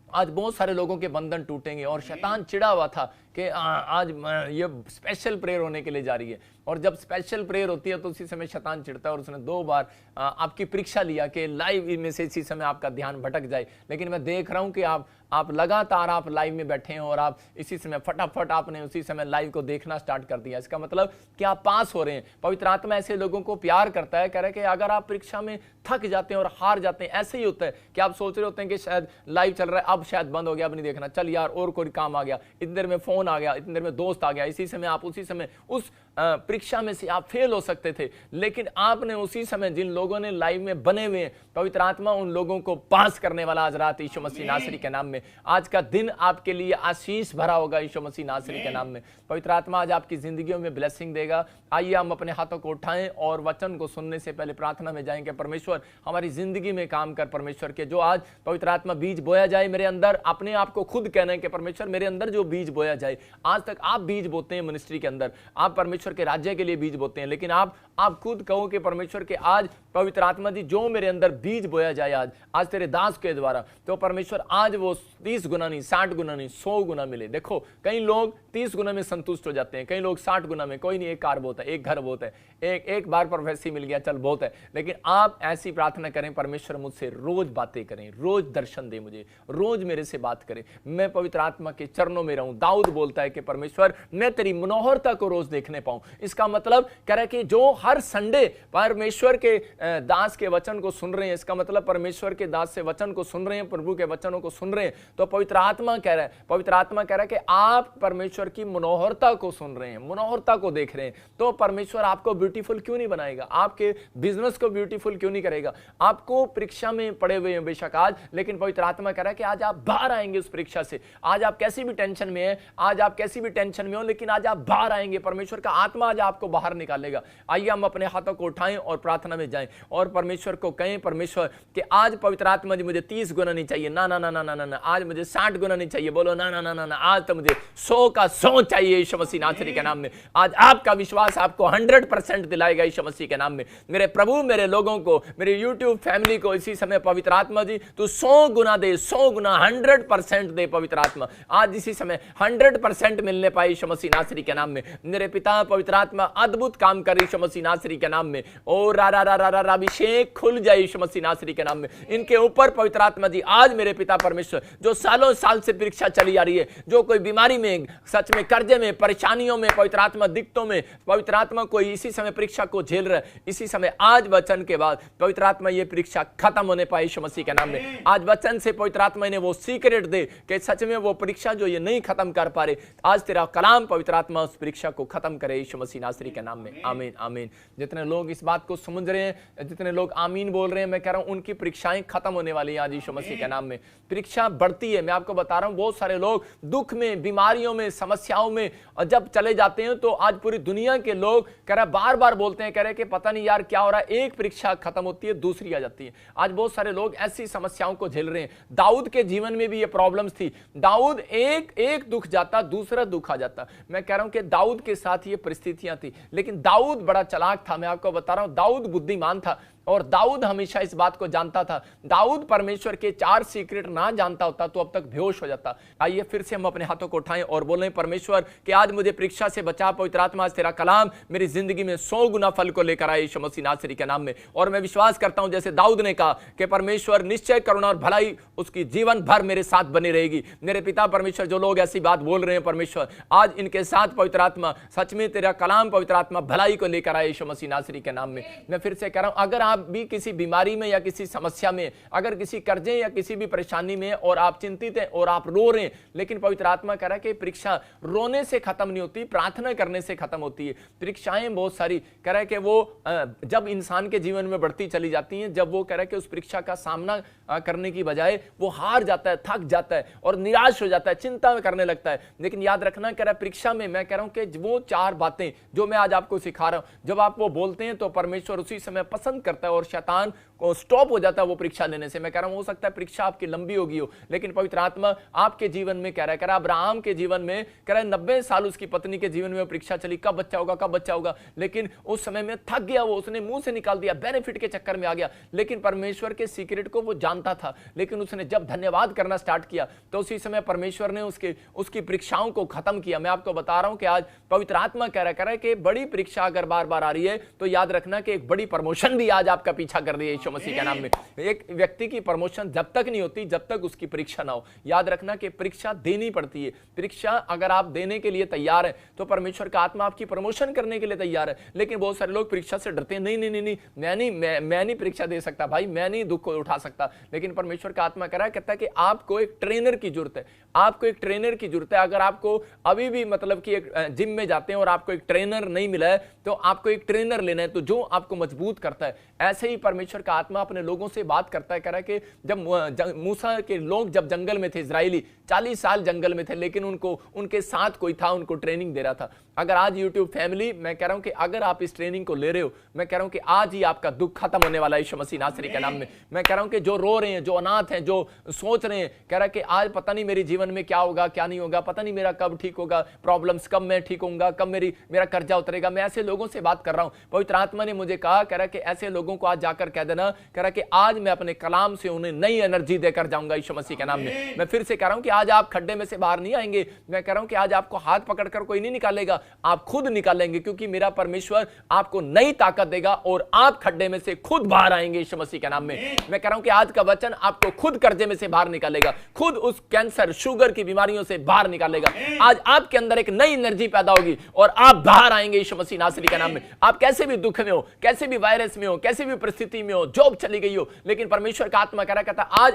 आज बहुत सारे लोगों के बंधन टूटेंगे। और शैतान चिढ़ा हुआ था कि आज ये स्पेशल प्रेयर होने के लिए जा रही है, और जब स्पेशल प्रेयर होती है तो उसी समय शैतान चिढ़ता है और उसने 2 बार आपकी परीक्षा लिया कि लाइव में से इसी समय आपका ध्यान भटक जाए। लेकिन मैं देख रहा हूं कि आप लगातार आप लाइव में बैठे हैं और आप इसी समय फटाफट आपने उसी समय लाइव को देखना स्टार्ट कर दिया। इसका मतलब कि आप पास हो रहे हैं। पवित्र आत्मा ऐसे लोगों को प्यार करता है। कह रहा है कि अगर आप परीक्षा में थक जाते हैं और हार जाते हैं, ऐसे ही होता है कि आप सोच रहे होते हैं कि शायद लाइव चल रहा है, अब शायद बंद हो गया, अब नहीं देखना, चल यार और कोई काम आ गया, इतनी देर में फोन आ गया, इतनी देर में दोस्त आ गया, इसी समय आप उसी समय उस परीक्षा में से आप फेल हो सकते थे। लेकिन आपने उसी समय जिन लोगों ने लाइव में बने हुए हैं, पवित्र आत्मा उन लोगों को पास करने वाला आज रात यीशु मसीह नासरी के नाम में। आज का दिन आपके लिए आशीष भरा होगा यीशु मसीह नासरी के नाम में। पवित्र आत्मा आज आपकी जिंदगियों में ब्लेसिंग देगा। आइए हम अपने हाथों को उठाएं और वचन को सुनने से पहले प्रार्थना में जाएंगे। परमेश्वर हमारी जिंदगी में काम कर, परमेश्वर के जो आज पवित्र आत्मा बीज बोया जाए मेरे अंदर, अपने आप को खुद कहना है कि परमेश्वर मेरे अंदर जो बीज बोया जाए। आज तक आप बीज बोते हैं मिनिस्ट्री के अंदर, आप परमेश्वर के राज्य के लिए बीज बोते हैं, लेकिन आप खुद कहो कि परमेश्वर के आज पवित्र आत्मा जी जो मेरे अंदर बीज बोया जाए आज तेरे दास के द्वारा, तो परमेश्वर आज वो 30 गुना नहीं, 60 गुना नहीं, 100 गुना मिले। देखो कई लोग 30 गुना में संतुष्ट हो जाते हैं, कई लोग 60 गुना में, कोई नहीं, एक कार बहुत है, एक घर बहुत है, एक बार प्रोफेसी मिल गया, चल बहुत है। लेकिन आप ऐसी प्रार्थना करें, परमेश्वर मुझसे रोज बातें करें, रोज दर्शन दे मुझे, रोज मेरे से बात करें, मैं पवित्र आत्मा के चरणों में रहूं। दाऊद बोलता है कि परमेश्वर मैं तेरी मनोहरता को रोज देखने पाऊं। इसका मतलब कह रहा है कि जो हर संडे परमेश्वर के दास के वचन को सुन रहे हैं, इसका मतलब परमेश्वर के दास से वचन को सुन रहे हैं, प्रभु के वचनों को सुन रहे हैं, तो पवित्र आत्मा कह रहा है, पवित्र आत्मा कह रहा है कि आप परमेश्वर की मनोहरता को सुन रहे हैं, मनोहरता को देख रहे हैं, तो परमेश्वर आपको ब्यूटीफुल क्यों नहीं बनाएगा, आपके बिजनेस को ब्यूटीफुल क्यों नहीं करेगा। आपको परीक्षा में पड़े हुए हैं बेशक आज, लेकिन पवित्र आत्मा कह रहा है कि आज आप बाहर आएंगे उस परीक्षा से। आज आप कैसी भी टेंशन में हैं, आज आप कैसी भी टेंशन में हो, लेकिन आज आप बाहर आएंगे। परमेश्वर का आत्मा आज आपको बाहर निकालेगा। आइए हम अपने हाथों को उठाएं और प्रार्थना में जाएं और परमेश्वर को कहें, परमेश्वर कि आज पवित्र आत्मा जी मुझे 30 गुना नहीं चाहिए, ना ना ना ना ना ना, आज मुझे 60 गुना नहीं चाहिए, बोलो ना ना ना ना ना, आज तो मुझे 100 का 100 चाहिए यीशु मसीह नासरी के नाम में। आज आपका विश्वास आपको 100% दिलाएगा यीशु मसीह के नाम में। मेरे प्रभु, मेरे लोगों को, मेरे YouTube फैमिली को इसी समय पवित्र आत्मा जी तू 100 गुना दे, 100 गुना 100% दे पवित्र आत्मा। आज इसी समय 100% मिलने पाए यीशु मसीह नासरी के नाम में। मेरे पिता पवित्र आत्मा अद्भुत काम कर यीशु मसीह नासरी के नाम में। ओ रा रा रा रा रा अभिषेक खुल जाए यीशु मसीह नासरी के नाम में इनके ऊपर पवित्र आत्मा जी। आज मेरे पिता परमेश्वर जो सालों साल से परीक्षा चली आ रही है, जो कोई बीमारी में, सच में कर्जे में, परेशानियों में, पवित्र आत्मा दिक्कतों में, पवित्र आत्मा कोई इसी समय परीक्षा को झेल रहा है, इसी समय आज वचन के बाद पवित्र आत्मा ये परीक्षा खत्म होने पाए यीशु मसीह के नाम में। आज वचन से पवित्र आत्मा ने वो सीक्रेट दे कि सच में वो परीक्षा जो ये नहीं खत्म कर पा रहे, आज तेरा कलाम पवित्र आत्मा उस परीक्षा को खत्म करे यीशु मसीह नासरी के नाम में। आमीन आमीन। जितने लोग इस बात को समझ रहे हैं, जितने लोग आमीन बोल रहे हैं, मैं कह रहा हूं उनकी परीक्षाएं खत्म होने वाली हैं आज यीशु मसीह के नाम में। परीक्षा बढ़ती है, मैं आपको बता रहा हूं। बहुत सारे लोग दुख में, बीमारियों में, समस्याओं में जब चले जाते हैं तो आज पूरी दुनिया के लोग कह रहे बार बार बोलते हैं, कह रहे कि पता नहीं यार क्या हो रहा है, एक परीक्षा खत्म होती है दूसरी आ जाती है। आज बहुत सारे लोग ऐसी समस्याओं को झेल रहे हैं। दाऊद के जीवन में भी ये प्रॉब्लम्स थी। दाऊद एक दुख जाता दूसरा दुख आ जाता। मैं कह रहा हूं कि दाऊद के साथ ये परिस्थितियां थी, लेकिन दाऊद बड़ा चालाक था। मैं आपको बता रहा हूं, दाऊद बुद्धिमान था और दाऊद हमेशा इस बात को जानता था। दाऊद परमेश्वर के 4 सीक्रेट ना जानता होता तो अब तक बेहोश हो जाता। आइए फिर से हम अपने हाथों को उठाएं और बोलें, परमेश्वर कि आज मुझे परीक्षा से बचा पवित्र आत्मा। आज तेरा कलाम मेरी जिंदगी में 100 गुना फल को लेकर आए यीशु मसीह नासरी के नाम में। और मैं विश्वास करता हूं जैसे दाऊद ने कहा कि परमेश्वर निश्चय करुणा और भलाई उसकी जीवन भर मेरे साथ बनी रहेगी। मेरे पिता परमेश्वर जो लोग ऐसी बात बोल रहे हैं परमेश्वर, आज इनके साथ पवित्र आत्मा सच में तेरा कलाम पवित्र आत्मा भलाई को लेकर आए यीशु मसीह नासरी के नाम में। मैं फिर से कह रहा हूं, अगर आप भी किसी बीमारी में या किसी समस्या में, अगर किसी कर्जे या किसी भी परेशानी में और आप चिंतित हैं और आप रो रहे हैं, लेकिन पवित्र आत्मा कह रहा है कि परीक्षा रोने से खत्म नहीं होती, प्रार्थना करने से खत्म होती है। परीक्षाएं बहुत सारी कह रहा है कि वो जब इंसान के जीवन में बढ़ती चली जाती हैं, जब वो कह रहा है कि उस परीक्षा का सामना करने की बजाय वो हार जाता है, थक जाता है और निराश हो जाता है, चिंता में करने लगता है। लेकिन याद रखना, कह रहा है परीक्षा में मैं कह रहा हूं कि वो 4 बातें जो मैं आज आपको सिखा रहा हूं, जब आप वो बोलते हैं तो परमेश्वर उसी समय पसंद करता है और शैतान को स्टॉप हो जाता है वो परीक्षा लेने से। मैं कह रहा हूं हो सकता है परीक्षा आपकी लंबी होगी हो, लेकिन पवित्र आत्मा आपके जीवन में कह रहा है अब्राहम के जीवन में कह रहा है 90 साल उसकी पत्नी के जीवन में परीक्षा चली, कब बच्चा होगा, कब बच्चा होगा। लेकिन उस समय में थक गया वो, उसने मुंह से निकाल दिया, बेनिफिट के चक्कर में आ गया। लेकिन परमेश्वर के सीक्रेट को वो जानता था, लेकिन उसने जब धन्यवाद करना स्टार्ट किया तो उसी समय परमेश्वर ने उसकी परीक्षाओं को खत्म किया। मैं आपको बता रहा हूं कि आज पवित्र आत्मा कह रहा है कि बड़ी परीक्षा अगर बार बार आ रही है तो याद रखना कि एक बड़ी प्रमोशन भी आज आपका पीछा कर रही है यीशु मसीह के नाम में। एक व्यक्ति की प्रमोशन जब तक नहीं होती जब तक उसकी परीक्षा ना हो। याद रखना कि परीक्षा देनी पड़ती है। परीक्षा अगर आप देने के लिए तैयार है तो परमेश्वर का आत्मा आपकी प्रमोशन करने के लिए तैयार है। लेकिन बहुत सारे लोग परीक्षा से डरते हैं, नहीं, मैं नहीं परीक्षा दे सकता भाई, मैं नहीं दुख को उठा सकता। लेकिन परमेश्वर का आत्मा कह रहा है, कहता है कि आपको एक ट्रेनर की जरूरत है, आपको एक ट्रेनर की जरूरत है। अगर आपको अभी भी मतलब कि एक जिम में जाते हैं और आपको एक ट्रेनर नहीं मिला है तो आपको एक ट्रेनर लेना है, तो जो आपको मजबूत करता है। ऐसे ही परमेश्वर का आत्मा अपने लोगों से बात करता है, कह रहा है कि जब मूसा के लोग जब जंगल में थे, इजराइली 40 साल जंगल में थे, लेकिन उनके साथ कोई था, उनको ट्रेनिंग दे रहा था। अगर आज YouTube फैमिली, मैं कह रहा हूं कि अगर आप इस ट्रेनिंग को ले रहे हो, मैं कह रहा हूं कि आज ही आपका दुख खत्म होने वाला है यीशु मसीह नासरी के नाम में। मैं कह रहा हूं कि जो रो रहे हैं, जो अनाथ हैं, जो सोच रहे हैं, कह रहा है कि आज पता नहीं मेरे जीवन में क्या होगा, क्या नहीं होगा, पता नहीं मेरा कब ठीक होगा, प्रॉब्लम्स कब मैं ठीक होऊंगा, कब मेरा कर्जा उतरेगा। मैं ऐसे लोगों से बात कर रहा हूं। पवित्र आत्मा ने मुझे कहा, कह रहा है कि ऐसे लोगों को आज जाकर कह देना, कह रहा है कि आज मैं अपने कलाम से उन्हें नई एनर्जी देकर जाऊंगा यीशु मसीह के नाम में। मैं फिर से कह रहा हूं कि आज आप खड्डे में से बाहर नहीं आएंगे। मैं कह रहा हूं कि आज आपको हाथ पकड़कर कोई नहीं निकालेगा, आप खुद निकालेंगे, क्योंकि मेरा परमेश्वर आपको नई ताकत देगा और आप खड्डे में से खुद बाहर आएंगे यीशु मसीह के नाम में। मैं कह रहा हूं कि आज का वचन आपको खुद कर्जे में से बाहर निकालेगा, खुद उस कैंसर, शुगर की बीमारियों से बाहर निकालेगा। आज आपके अंदर एक नई एनर्जी पैदा होगी और आप बाहर आएंगे यीशु मसीह नासरी के नाम में। आप कैसे भी दुख में हो, कैसे भी वायरस में हो, कैसे भी परिस्थिति में हो, जॉब चली गई हो, लेकिन परमेश्वर का आत्मा कह रहा कहता आज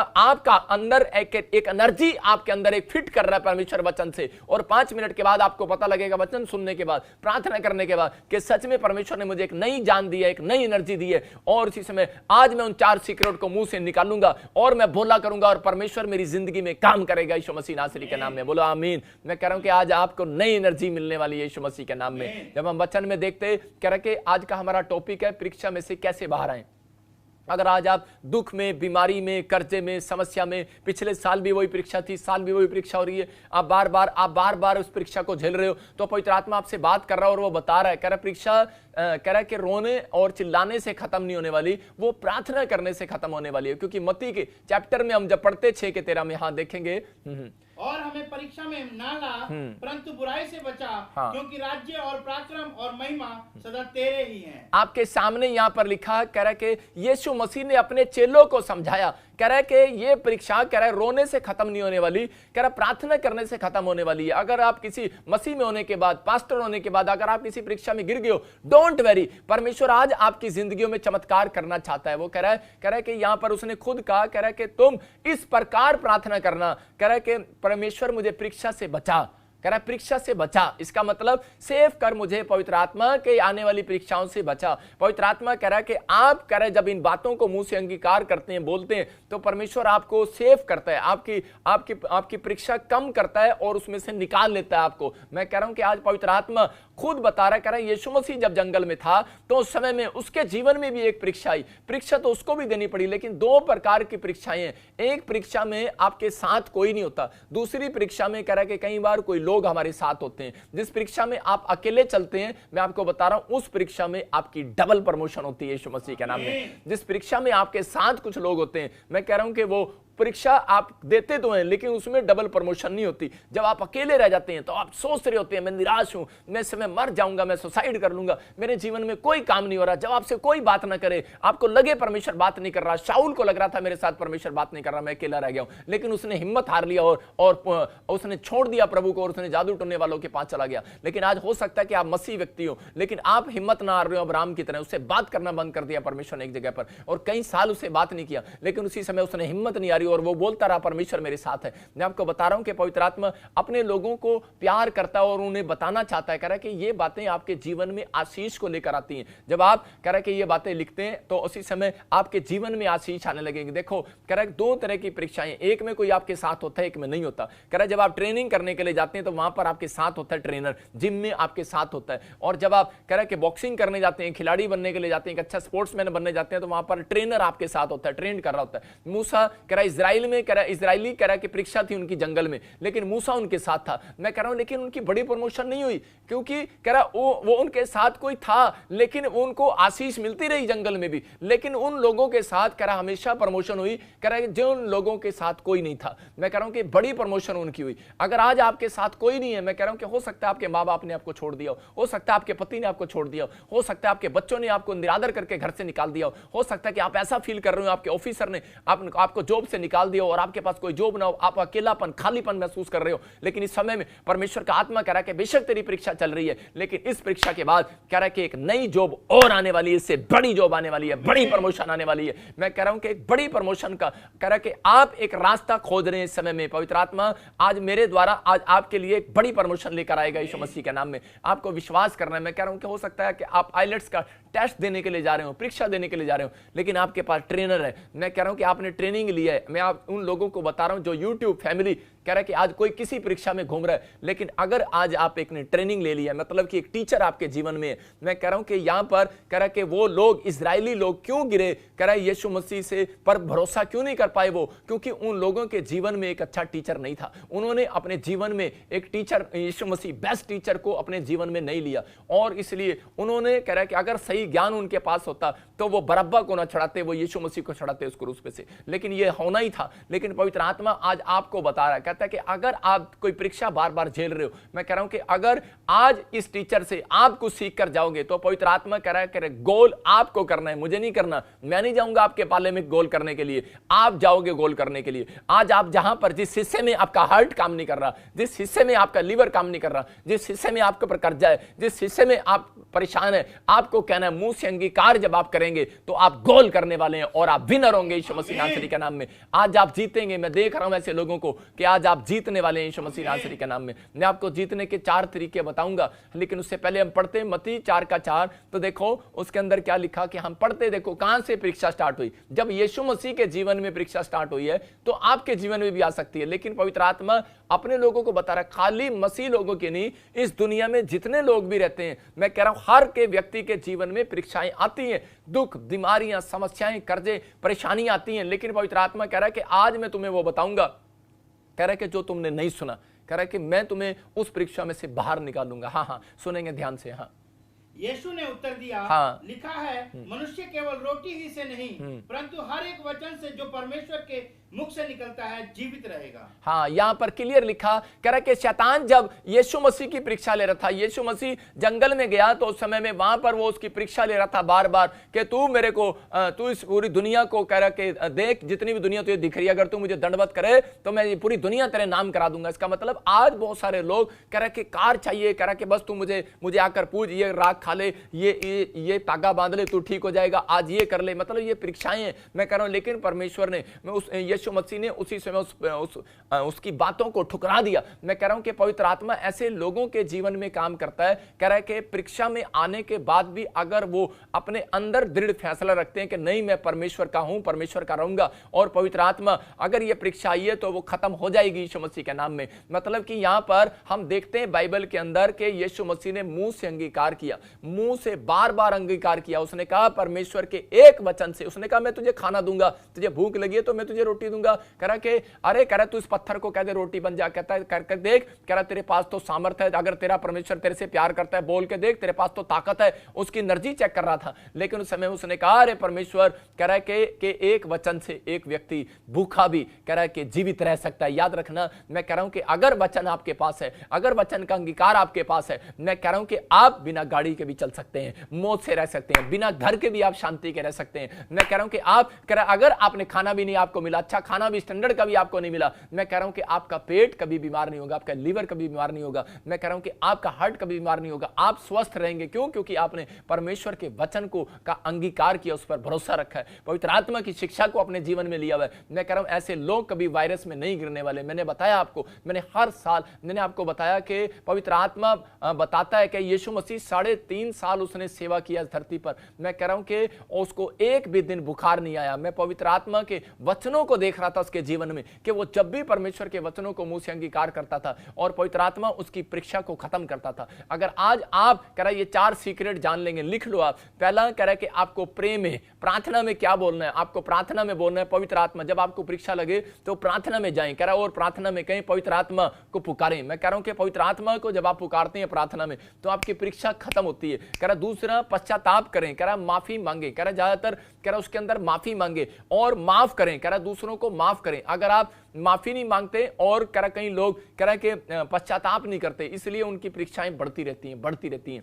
आपका अंदर एक एनर्जी आपके अंदर एक फिट कर रहा है परमेश्वर वचन से, और 5 मिनट के बाद आप आपको पता लगेगा वचन सुनने के बाद, प्रार्थना करने के बाद, कि सच में परमेश्वर ने मुझे एक नई जान दी है, एक नई एनर्जी दी है, और इसी समय आज मैं उन 4 सीक्रेट को मुंह से निकालूंगा और मैं बोला करूंगा और परमेश्वर मेरी जिंदगी में काम करेगा यीशु मसीह नासरी के नाम में। बोलो आमीन। मैं कह रहा हूं कि आज आपको नई एनर्जी मिलने वाली है यीशु मसीह के नाम में। जब हम वचन में देखते कह रहे कि आज का हमारा टॉपिक है परीक्षा में से कैसे बाहर आए। अगर आज आप दुख में, बीमारी में, कर्जे में, समस्या में, पिछले साल भी वही परीक्षा थी, साल भी वही परीक्षा हो रही है, आप बार बार उस परीक्षा को झेल रहे हो, तो पवित्र आत्मा आपसे बात कर रहा है और वो बता रहा है, कह रहा परीक्षा कह रहा है कि रोने और चिल्लाने से खत्म नहीं होने वाली, वो प्रार्थना करने से खत्म होने वाली है। क्योंकि मत्ती के चैप्टर में हम जब पढ़ते 6 के 13 में, हाँ देखेंगे, और हमें परीक्षा में ना ला परंतु बुराई से बचा, हाँ। क्योंकि राज्य और पराक्रम और महिमा सदा तेरे ही हैं। आपके सामने यहां पर लिखा, कह रहा है कि यीशु मसीह ने अपने चेलों को समझाया, कह रहा है कि ये परीक्षा, कह रहा है रोने से खत्म नहीं होने वाली, कह रहा है प्रार्थना करने से खत्म होने वाली है। अगर आप किसी मसीह में होने के बाद, पास्टर होने के बाद, अगर आप किसी परीक्षा में गिर गए हो, डोंट वेरी, परमेश्वर आज आपकी जिंदगियों में चमत्कार करना चाहता है। वो कह रहा है कि यहां पर उसने खुद कहा, कह रहा है कि तुम इस प्रकार प्रार्थना करना, कह रहा है कि परमेश्वर मुझे परीक्षा से बचा, कह रहा है परीक्षा से बचा, इसका मतलब सेव कर मुझे पवित्र आत्मा के आने वाली परीक्षाओं से बचा। पवित्र आत्मा कह रहा है कि आप, कह रहा है जब इन बातों को मुंह से अंगीकार करते हैं, बोलते हैं, तो परमेश्वर आपको सेव करता है, आपकी परीक्षा कम करता है और उसमें से निकाल लेता है आपको। मैं कह रहा हूं कि आज पवित्र आत्मा खुद बता रहा है, कह रहा है यीशु मसीह जब जंगल में था तो उस समय में उसके जीवन में भी एक परीक्षा आई, परीक्षा तो उसको भी देनी पड़ी, लेकिन 2 प्रकार की परीक्षाएं हैं। एक परीक्षा में आपके साथ कोई नहीं होता, दूसरी परीक्षा में कह रहा है कि कई बार कोई लोग हमारे साथ होते हैं। जिस परीक्षा में आप अकेले चलते हैं, मैं आपको बता रहा हूं उस परीक्षा में आपकी डबल प्रमोशन होती है यीशु मसीह के नाम में। जिस परीक्षा में आपके साथ कुछ लोग होते हैं, मैं कह रहा हूं कि वो परीक्षा आप देते तो हैं लेकिन उसमें डबल प्रमोशन नहीं होती। जब आप अकेले रह जाते हैं तो आप सोच रहे होते हैं मैं निराश हूं, मैं इस समय मर जाऊंगा, मैं सुसाइड कर लूंगा, मेरे जीवन में कोई काम नहीं हो रहा। जब आपसे कोई बात ना करे, आपको लगे परमेश्वर बात नहीं कर रहा, शाऊल को लग रहा था मेरे साथ परमेश्वर बात नहीं कर रहा, मैं अकेला रह गया हूं, लेकिन उसने हिम्मत हार लिया और उसने छोड़ दिया प्रभु को और उसने जादू टोने वालों के पास चला गया। लेकिन आज हो सकता है कि आप मसीह व्यक्ति हो लेकिन आप हिम्मत ना हार रहे हो अब्राहम की तरह, उससे बात करना बंद कर दिया परमेश्वर ने एक जगह पर और कई साल उससे बात नहीं किया, लेकिन उसी समय उसने हिम्मत नहीं आ रही और वो बोलता रहा परमेश्वर मेरे साथ है। मैं आपको बता रहा हूं कि पवित्र आत्मा अपने लोगों को प्यार करता है और उन्हें बताना चाहता है, कह रहा है कि ये बातें आपके जीवन में आशीष को लेकर आती हैं। जब आप कह रहा है कि ये बातें लिखते हैं तो उसी समय आपके जीवन में आशीष आने लगेंगे। देखो कह रहा है 2 तरह की परीक्षाएं, एक में कोई आपके साथ होता है, एक में नहीं होता। कह रहा है जब आप ट्रेनिंग करने के लिए जाते हैं तो वहां पर आपके साथ होता है ट्रेनर, जिम में आपके साथ होता है, और जब आप कह रहा है कि बॉक्सिंग करने जाते हैं, खिलाड़ी बनने के लिए जाते हैं, एक अच्छा स्पोर्ट्समैन बनने जाते हैं तो वहां पर ट्रेनर आपके साथ होता है, ट्रेन कर रहा होता है। मूसा कह रहा है इजराइल में, कह रहा है इजरायली कह रहा है कि परीक्षा थी उनकी जंगल में, लेकिन मूसा उनके साथ था। मैं कह रहा हूं लेकिन उनकी बड़ी प्रमोशन नहीं हुई क्योंकि कह रहा वो उनके साथ कोई था लेकिन उनको आशीष मिलती रही जंगल में भी, लेकिन उन लोगों के साथ कह रहा हमेशा प्रमोशन हुई, कह रहा है जो उन लोगों के साथ कोई नहीं था। मैं कह रहा हूं कि बड़ी प्रमोशन उनकी हुई। अगर आज आपके साथ कोई नहीं है, मैं कह रहा हूं कि हो सकता है आपके माँ बाप ने आपको छोड़ दिया हो सकता है आपके पति ने आपको छोड़ दिया हो सकता है आपके बच्चों ने आपको निरादर करके घर से निकाल दिया हो सकता है कि आप ऐसा फील कर रहे हो आपके ऑफिसर ने आपको जॉब से निकाल दिया और आपके पास कोई जॉब ना हो, आप अकेलापन खालीपन महसूस कर रहे हो। लेकिन इस समय में परमेश्वर का आत्मा कह रहा है कि बेशक तेरी परीक्षा चल रही है लेकिन इस परीक्षा के बाद कह रहा है कि एक नई जॉब और आने वाली है, इससे बड़ी जॉब आने वाली है, बड़ी प्रमोशन आने वाली है। मैं कह रहा हूं कि एक बड़ी प्रमोशन का कह रहा है कि आप एक रास्ता खोज रहे हैं इस समय में। पवित्र आत्मा आज मेरे द्वारा आज आपके लिए एक बड़ी प्रमोशन लेकर आएगा यीशु मसीह के नाम में। आपको विश्वास करना है। मैं कह रहा हूं कि हो सकता है कि आप आइलेट्स का टेस्ट देने के लिए जा रहे हो, परीक्षा देने के लिए जा रहे हो, लेकिन आपके पास ट्रेनर है। मैं कह रहा हूं कि आपने ट्रेनिंग लिया है। मैं आप उन लोगों को बता रहा हूं जो यूट्यूब फैमिली कह रहा है कि आज कोई किसी परीक्षा में घूम रहा है, लेकिन अगर आज आप एक ने ट्रेनिंग ले लिया, मतलब कि एक टीचर आपके जीवन में है। मैं कह रहा हूं कि यहां पर कह रहा है कि वो लोग इजरायली लोग क्यों गिरे, कह रहा है यीशु मसीह से पर भरोसा क्यों नहीं कर पाए वो, क्योंकि उन लोगों के जीवन में एक अच्छा टीचर नहीं था। उन्होंने अपने जीवन में एक टीचर यीशु मसीह बेस्ट टीचर को अपने जीवन में नहीं लिया और इसलिए उन्होंने कह रहा है कि अगर सही ज्ञान उनके पास होता तो वो बरब्बा को ना चढ़ाते, वो यीशु मसीह को चढ़ाते उस क्रूस पे से, लेकिन ये होना ही था। लेकिन पवित्र आत्मा आज आपको बता रहा है, कहता है कि अगर आप कोई परीक्षा बार बार झेल रहे हो, मैं कह रहा हूं कि अगर आज इस टीचर से आप कुछ सीख कर जाओगे तो पवित्र आत्मा कह रहा है कि गोल आपको करना है, मुझे नहीं करना। मैं नहीं जाऊंगा आपके पाले में गोल करने के लिए, आप जाओगे गोल करने के लिए। आज आप जहां पर जिस हिस्से में आपका हार्ट काम नहीं कर रहा, जिस हिस्से में आपका लीवर काम नहीं कर रहा, जिस हिस्से में आपके ऊपर कर्जा है, जिस हिस्से में आप परेशान है, आपको कहना है मुंह से अंगीकार जब आप करेंगे तो आप गोल करने वाले हैं और आप विनर होंगे यीशु मसीह नासरी के नाम में। आज आप जीतेंगे। मैं देख रहा हूं ऐसे लोगों को कि आज आप जीतने वाले हैं यीशु मसीह नासरी के नाम में। मैं आपको जीतने के 4 तरीके बताऊंगा, लेकिन उससे पहले हम पढ़ते मत्ती 4:4। तो देखो उसके अंदर क्या लिखा कि हम पढ़ते, देखो कहां से परीक्षा स्टार्ट हुई। जब यीशु मसीह के जीवन में परीक्षा स्टार्ट हुई है तो आपके जीवन में भी आ सकती है। लेकिन पवित्र आत्मा अपने लोगों को बता रहा, खाली मसीह लोगों के नहीं, इस दुनिया में जितने लोग भी रहते हैं, मैं कह रहा हूं हर के व्यक्ति के जीवन में परीक्षाएं आती हैं, दुख, बीमारियां, समस्याएं, कर्जे, परेशानियां आती हैं। लेकिन पवित्र आत्मा कह रहा है कि आज मैं तुम्हें वो बताऊंगा, कह रहा है कि जो तुमने नहीं सुना, कह रहा है कि मैं तुम्हें उस परीक्षा में से बाहर निकालूंगा। हाँ, सुनेंगे ध्यान से। हाँ, यीशु ने उत्तर दिया, हाँ, लिखा है मनुष्य केवल रोटी ही से नहीं परंतु हर एक वचन से जो परमेश्वर के मुख से निकलता है जीवित रहेगा। हाँ, यहाँ पर क्लियर लिखा, कह रहा कि शैतान जब यीशु मसीह की परीक्षा ले रहा था, यीशु मसीह जंगल में गया तो उस समय में वहां पर वो उसकी परीक्षा ले रहा था बार बार कि तू मेरे को, तू इस पूरी दुनिया को, कह रहा कि देख जितनी भी दुनिया तुझे दिख रही है, अगर तू मुझे दंडवत करे तो मैं ये पूरी दुनिया तेरे नाम करा दूंगा। इसका मतलब आज बहुत सारे लोग कह रहा कि कार चाहिए, कह रहा कि बस तू मुझे आकर पूछ, ये राख खा ले, ये तागा बांध ले, तू ठीक हो जाएगा, आज ये कर ले, मतलब ये परीक्षाएं हैं। मैं कह रहा हूं लेकिन परमेश्वर ने, यीशु मसीह ने उसी समय उसकी बातों को ठुकरा दिया। मैं कह रहा हूं कि पवित्र आत्मा ऐसे लोगों के जीवन में काम करता है, कह रहा है कि परीक्षा में आने के बाद भी अगर वो अपने अंदर दृढ़ फैसला रखते हैं कि नहीं मैं परमेश्वर का हूं, परमेश्वर का रहूंगा, और पवित्र आत्मा अगर ये परीक्षा आई है तो वो खत्म हो जाएगी यीशु मसीह के नाम में। मतलब कि यहां पर हम देखते हैं बाइबल के अंदर कि यीशु मसीह ने मुंह से अंगीकार किया, मुंह से बार बार अंगीकार किया। उसने कहा परमेश्वर के एक वचन से, उसने कहा मैं तुझे खाना दूंगा, तुझे भूख लगी है तो मैं तुझे रोटी दूंगा। कह रहा कि अरे कह रहा तू इस पत्थर को कह दे रोटी बन जा, कहता है करके देख, कह रहा तेरे पास तो सामर्थ्य है, अगर तेरा परमेश्वर तेरे से प्यार करता है बोल के देख, तेरे पास तो ताकत है। उसकी एनर्जी चेक कर रहा था। लेकिन उस समय उसने कहा अरे परमेश्वर, कह रहा है कि एक वचन से एक व्यक्ति भूखा भी, कह रहा है कि जीवित रह सकता है। याद रखना, मैं कह रहा हूं कि अगर वचन आपके पास है, अगर वचन का अंगीकार आपके पास है, मैं कह रहा हूं कि आप बिना गाड़ी के भी चल सकते हैं, मौत से रह सकते हैं, बिना घर के भी आप शांति के रह सकते हैं। मैं कह रहा हूं कि आप, कह रहा अगर आपने खाना भी नहीं आपको मिला, अच्छा खाना भी स्टैंडर्ड का भी आपको नहीं मिला, मैं कह रहा हूं कि आपका पेट कभी बीमार नहीं होगा, आपका लीवर कभी बीमार नहीं होगा, मैं कह रहा हूं कि आपका हार्ट कभी बीमार नहीं होगा, आप स्वस्थ रहेंगे। क्यों? क्योंकि आपने परमेश्वर के वचन को का अंगीकार किया, उस पर भरोसा रखा है, पवित्र आत्मा की शिक्षा को अपने जीवन में लिया हुआ है। मैं कह रहा हूं ऐसे लोग कभी वायरस में नहीं गिरने वाले। मैंने बताया आपको, मैंने हर साल मैंने आपको बताया कि पवित्र आत्मा बताता है कि यीशु मसीह 3.5 साल उसने सेवा किया धरती पर। मैं कह रहा हूं कि उसको एक भी दिन बुखार नहीं आया। मैं पवित्र आत्मा के वचनों को देख रहा था उसके जीवन में कि वो जब भी परमेश्वर के वचनों को मुंह से अंगीकार करता था और पवित्र आत्मा उसकी परीक्षा को खत्म करता था। अगर आज आप, कह रहा ये 4 सीक्रेट जान लेंगे, लिख लो आप। पहला कह रहा है कि आपको प्रेम में, प्रार्थना में क्या बोलना है, आपको प्रार्थना में बोलना है पवित्र आत्मा, जब आपको परीक्षा लगे तो प्रार्थना में जाएं, कह रहा और प्रार्थना में कहीं पवित्र आत्मा को पुकारें। मैं कह रहा हूं कि पवित्र आत्मा को जब आप पुकारते हैं प्रार्थना में तो आपकी परीक्षा खत्म होती है। कह रहा दूसरा पश्चाताप करें, कह रहा माफी मांगे, कह रहा ज्यादातर, कह रहा उसके अंदर माफी मांगे और माफ करें, कह रहा दूसरों को माफ करें। अगर आप माफी नहीं मांगते और कह रहा कई लोग कह रहा कि पश्चाताप नहीं करते, इसलिए उनकी परीक्षाएं बढ़ती रहती हैं।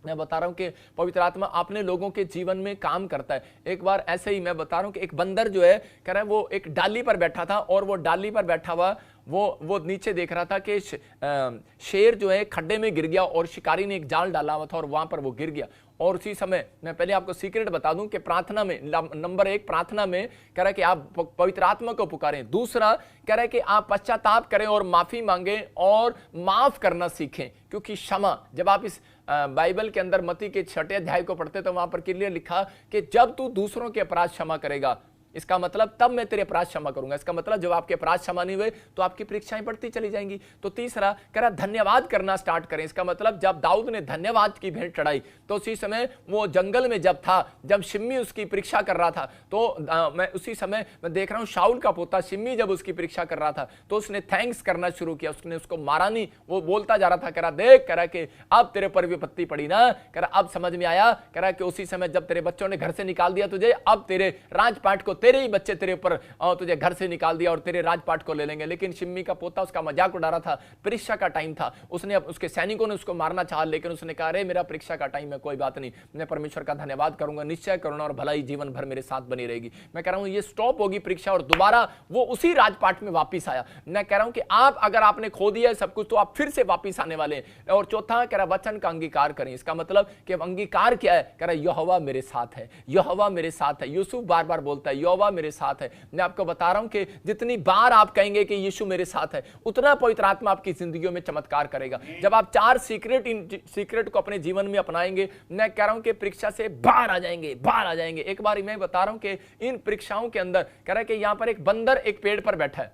मैं बता रहा हूं कि पवित्र आत्मा अपने लोगों के जीवन में काम करता है। एक बार ऐसे ही मैं बता रहा हूं कि एक बंदर जो है, कह रहा है वो एक डाली पर बैठा था और वो डाली पर बैठा हुआ वो नीचे देख रहा था कि शेर जो है खड्डे में गिर गया और शिकारी ने एक जाल डाला हुआ था और वहां पर वो गिर गया। और उसी समय मैं पहले आपको सीक्रेट बता दूं कि प्रार्थना में, नंबर 1 प्रार्थना में कह रहा है कि आप पवित्र आत्मा को पुकारें। दूसरा कह रहा है कि आप पश्चाताप करें और माफी मांगें और माफ करना सीखें, क्योंकि क्षमा, जब आप इस बाइबल के अंदर मत्ती के 6 अध्याय को पढ़ते तो वहां पर क्लियर लिखा कि जब तू दूसरों के अपराध क्षमा करेगा, इसका मतलब तब मैं तेरे अपराध क्षमा करूंगा। इसका मतलब जब आपके अपराध क्षमा नहीं हुए तो आपकी परीक्षाएं बढ़ती चली जाएंगी। तो तीसरा कह रहा धन्यवाद करना स्टार्ट करें। इसका मतलब जब दाऊद ने धन्यवाद की भेंट चढ़ाई तो उसी समय वो जंगल में जब था, जब शिम्मी उसकी परीक्षा कर रहा था, तो मैं उसी समय मैं देख रहा हूं शाऊल का पोता शिम्मी जब उसकी परीक्षा कर रहा था तो उसने थैंक्स करना शुरू किया, उसने उसको मारा नहीं। वो बोलता जा रहा था, कह रहा देख, कह रहा कि अब तेरे पर विपत्ति पड़ी ना, कह रहा अब समझ में आया, कह रहा कि उसी समय जब तेरे बच्चों ने घर से निकाल दिया तुझे, अब तेरे राजपाट को, तेरे ही बच्चे तेरे ऊपर तुझे घर से निकाल दिया और तेरे राजपाट को ले लेंगे। लेकिन शिम्मी का पोता उसका मजाक उड़ा रहा था, परीक्षा का टाइम था, उसने उसके सैनिकों ने उसको मारना चाहा, लेकिन उसने कहा अरे मेरा परीक्षा का टाइम है, कोई बात नहीं, मैं परमेश्वर का धन्यवाद करूंगा, निश्चय करुणा और भलाई जीवन भर मेरे साथ बनी रहेगी। मैं कह रहा हूं ये स्टॉप होगी परीक्षा और दोबारा वो उसी राजपाट में वापिस आया। मैं कह रहा हूं कि आप अगर आपने खो दिया है सब कुछ तो आप फिर से वापिस आने वाले हैं। और चौथा कह रहा वचन का अंगीकार करें। इसका मतलब कि अंगीकार क्या है, कह रहा यहोवा मेरे साथ है, यहोवा मेरे साथ है। यूसुफ बार बार बोलता है यहोवा मेरे साथ है। मैं आपको बता रहा हूं कि जितनी बार आप कहेंगे कि यीशु मेरे साथ है, उतना पवित्र आत्मा आपकी जिंदगियों में चमत्कार करेगा। जब आप 4 सीक्रेट को अपने जीवन में अपनाएंगे, मैं कह रहा हूं कि परीक्षा से बाहर आ जाएंगे। एक बार मैं बता रहा हूं कि इन परीक्षाओं के अंदर कह रहा है कि यहां पर एक बंदर एक पेड़ पर बैठा है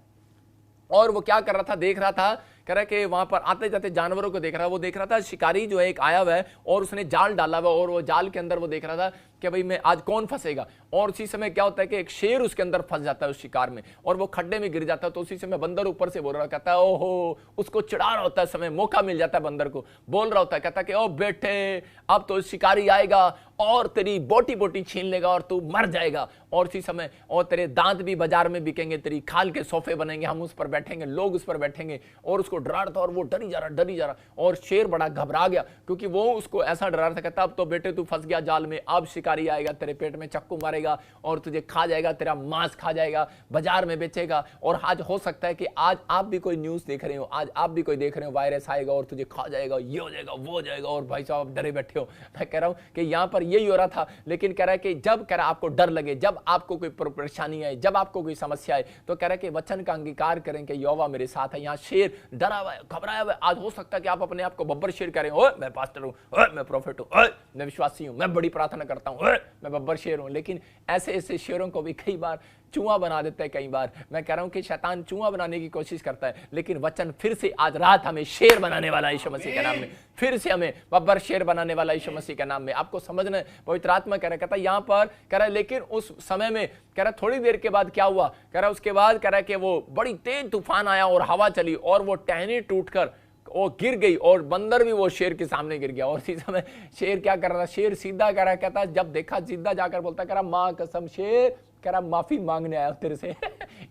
और वो क्या कर रहा था, देख रहा था, कह रहा है कि वहां पर आते जाते जानवरों को देख रहा है। वो देख रहा था शिकारी जो है एक आया हुआ है और उसने जाल डाला हुआ और वो जाल के अंदर वो देख रहा था कि भाई मैं आज कौन फंसेगा। और उसी समय क्या होता है कि एक शेर उसके अंदर फंस जाता है उस शिकार में और वो खड्डे में गिर जाता है। तो उसी समय बंदर ऊपर से बोल रहा, कहता है ओहो, उसको चिढ़ा रहा होता है, समय मौका मिल जाता है बंदर को, बोल रहा होता है, कहता है कि ओ बेटे, अब तो शिकारी आएगा और तेरी बोटी बोटी छीन लेगा और तू मर जाएगा। और इसी समय और तेरे दांत भी बाजार में बिकेंगे, तेरी खाल के सोफे बनेंगे, हम उस पर बैठेंगे, लोग उस पर बैठेंगे। और उसको डरा रहा था और वो डरी जा रहा। और शेर बड़ा घबरा गया क्योंकि वो उसको ऐसा डरा रहा था, कहता अब तो बेटे तू फंस गया जाल में, अब शिकारी आएगा, तेरे पेट में चक्कू मारेगा और तुझे खा जाएगा, तेरा मांस खा जाएगा, बाजार में बेचेगा। और आज हो सकता है कि आज आप भी कोई न्यूज देख रहे हो, आज आप भी कोई देख रहे हो, वायरस आएगा और तुझे खा जाएगा, ये हो जाएगा, वो हो जाएगा, और भाई साहब डरे बैठे हो। मैं कह रहा हूं कि यहां पर यही हो रहा था। लेकिन कह रहा है कि जब कह रहा आपको डर लगे, जब आपको कोई परेशानी आए, जब आपको कोई समस्या आए, तो कह रहा है कि वचन का अंगीकार करें कि यहोवा मेरे साथ है। यहाँ शेर डरा हुआ है, घबराया हुआ है। आज हो सकता है कि आप अपने आप को बब्बर शेर करें, ओए मैं पास्टर हूं, ओए मैं प्रोफेट हूं, ओए मैं विश्वासी हूं, मैं बड़ी प्रार्थना करता हूं, ओए मैं बब्बर शेर हूं। लेकिन ऐसे शेरों को भी कई बार चूहा बना देता है। कई बार मैं कह रहा हूं कि शैतान चूहा बनाने की कोशिश करता है, लेकिन वचन फिर से आज रात हमें शेर बनाने वाला यीशु मसीह के नाम में, फिर से हमें बब्बर शेर बनाने वाला यीशु मसीह के नाम में। आपको समझना है, पवित्र आत्मा कह रहा है, कहता है यहां पर कह रहा है, लेकिन उस समय में कह रहा है थोड़ी देर के बाद क्या हुआ, कह रहा है उसके बाद कह रहा है कि वो बड़ी तेज तूफान आया और हवा चली और वो टहनी टूटकर वो गिर गई और बंदर भी वो शेर के सामने गिर गया। और इसी समय शेर क्या कर रहा था, शेर सीधा कह रहा, कहता जब देखा सीधा जाकर बोलता, कह रहा मां कसम शेर, कह रहा माफी मांगने आया हूं तेरे से।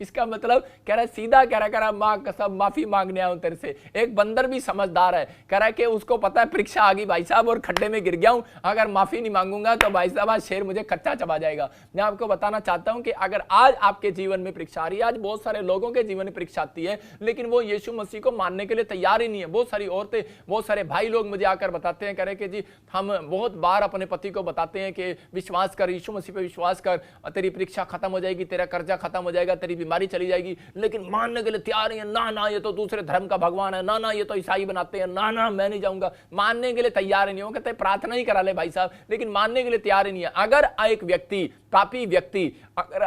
इसका मतलब कह रहा सीधा कह रहा मां कसम माफी मांगने आया हूं तेरे से। एक बंदर भी समझदार है, कह रहा है कि उसको पता है परीक्षा आ गई भाई साहब और खड्डे में गिर गया हूं, अगर माफी नहीं मांगूंगा तो भाई साहब आज शेर मुझे कच्चा चबा जाएगा। मैं आपको बताना चाहता हूं कि अगर आज आपके जीवन में परीक्षा आ रही है, आज बहुत सारे लोगों के जीवन में परीक्षा आती है, लेकिन वो यीशु मसीह को मानने के लिए तैयार ही नहीं है। बहुत सारी औरतें, बहुत सारे भाई लोग मुझे आकर बताते हैं, कह रहे कि जी हम बहुत बार अपने पति को बताते हैं कि विश्वास कर, यीशु मसीह पे विश्वास कर, तेरी परीक्षा खत्म हो जाएगी, तेरा कर्जा खत्म हो जाएगा, तेरी बीमारी चली जाएगी, लेकिन मानने के लिए तैयार नहीं है। ना ना ये तो दूसरे धर्म का भगवान है, ना ना ये तो ईसाई बनाते हैं, ना ना मैं नहीं जाऊंगा। मानने के लिए तैयार ही नहीं हो, कहते प्रार्थना ही करा ले भाई साहब, लेकिन मानने के लिए तैयार ही नहीं है। अगर एक व्यक्ति, पापी व्यक्ति अगर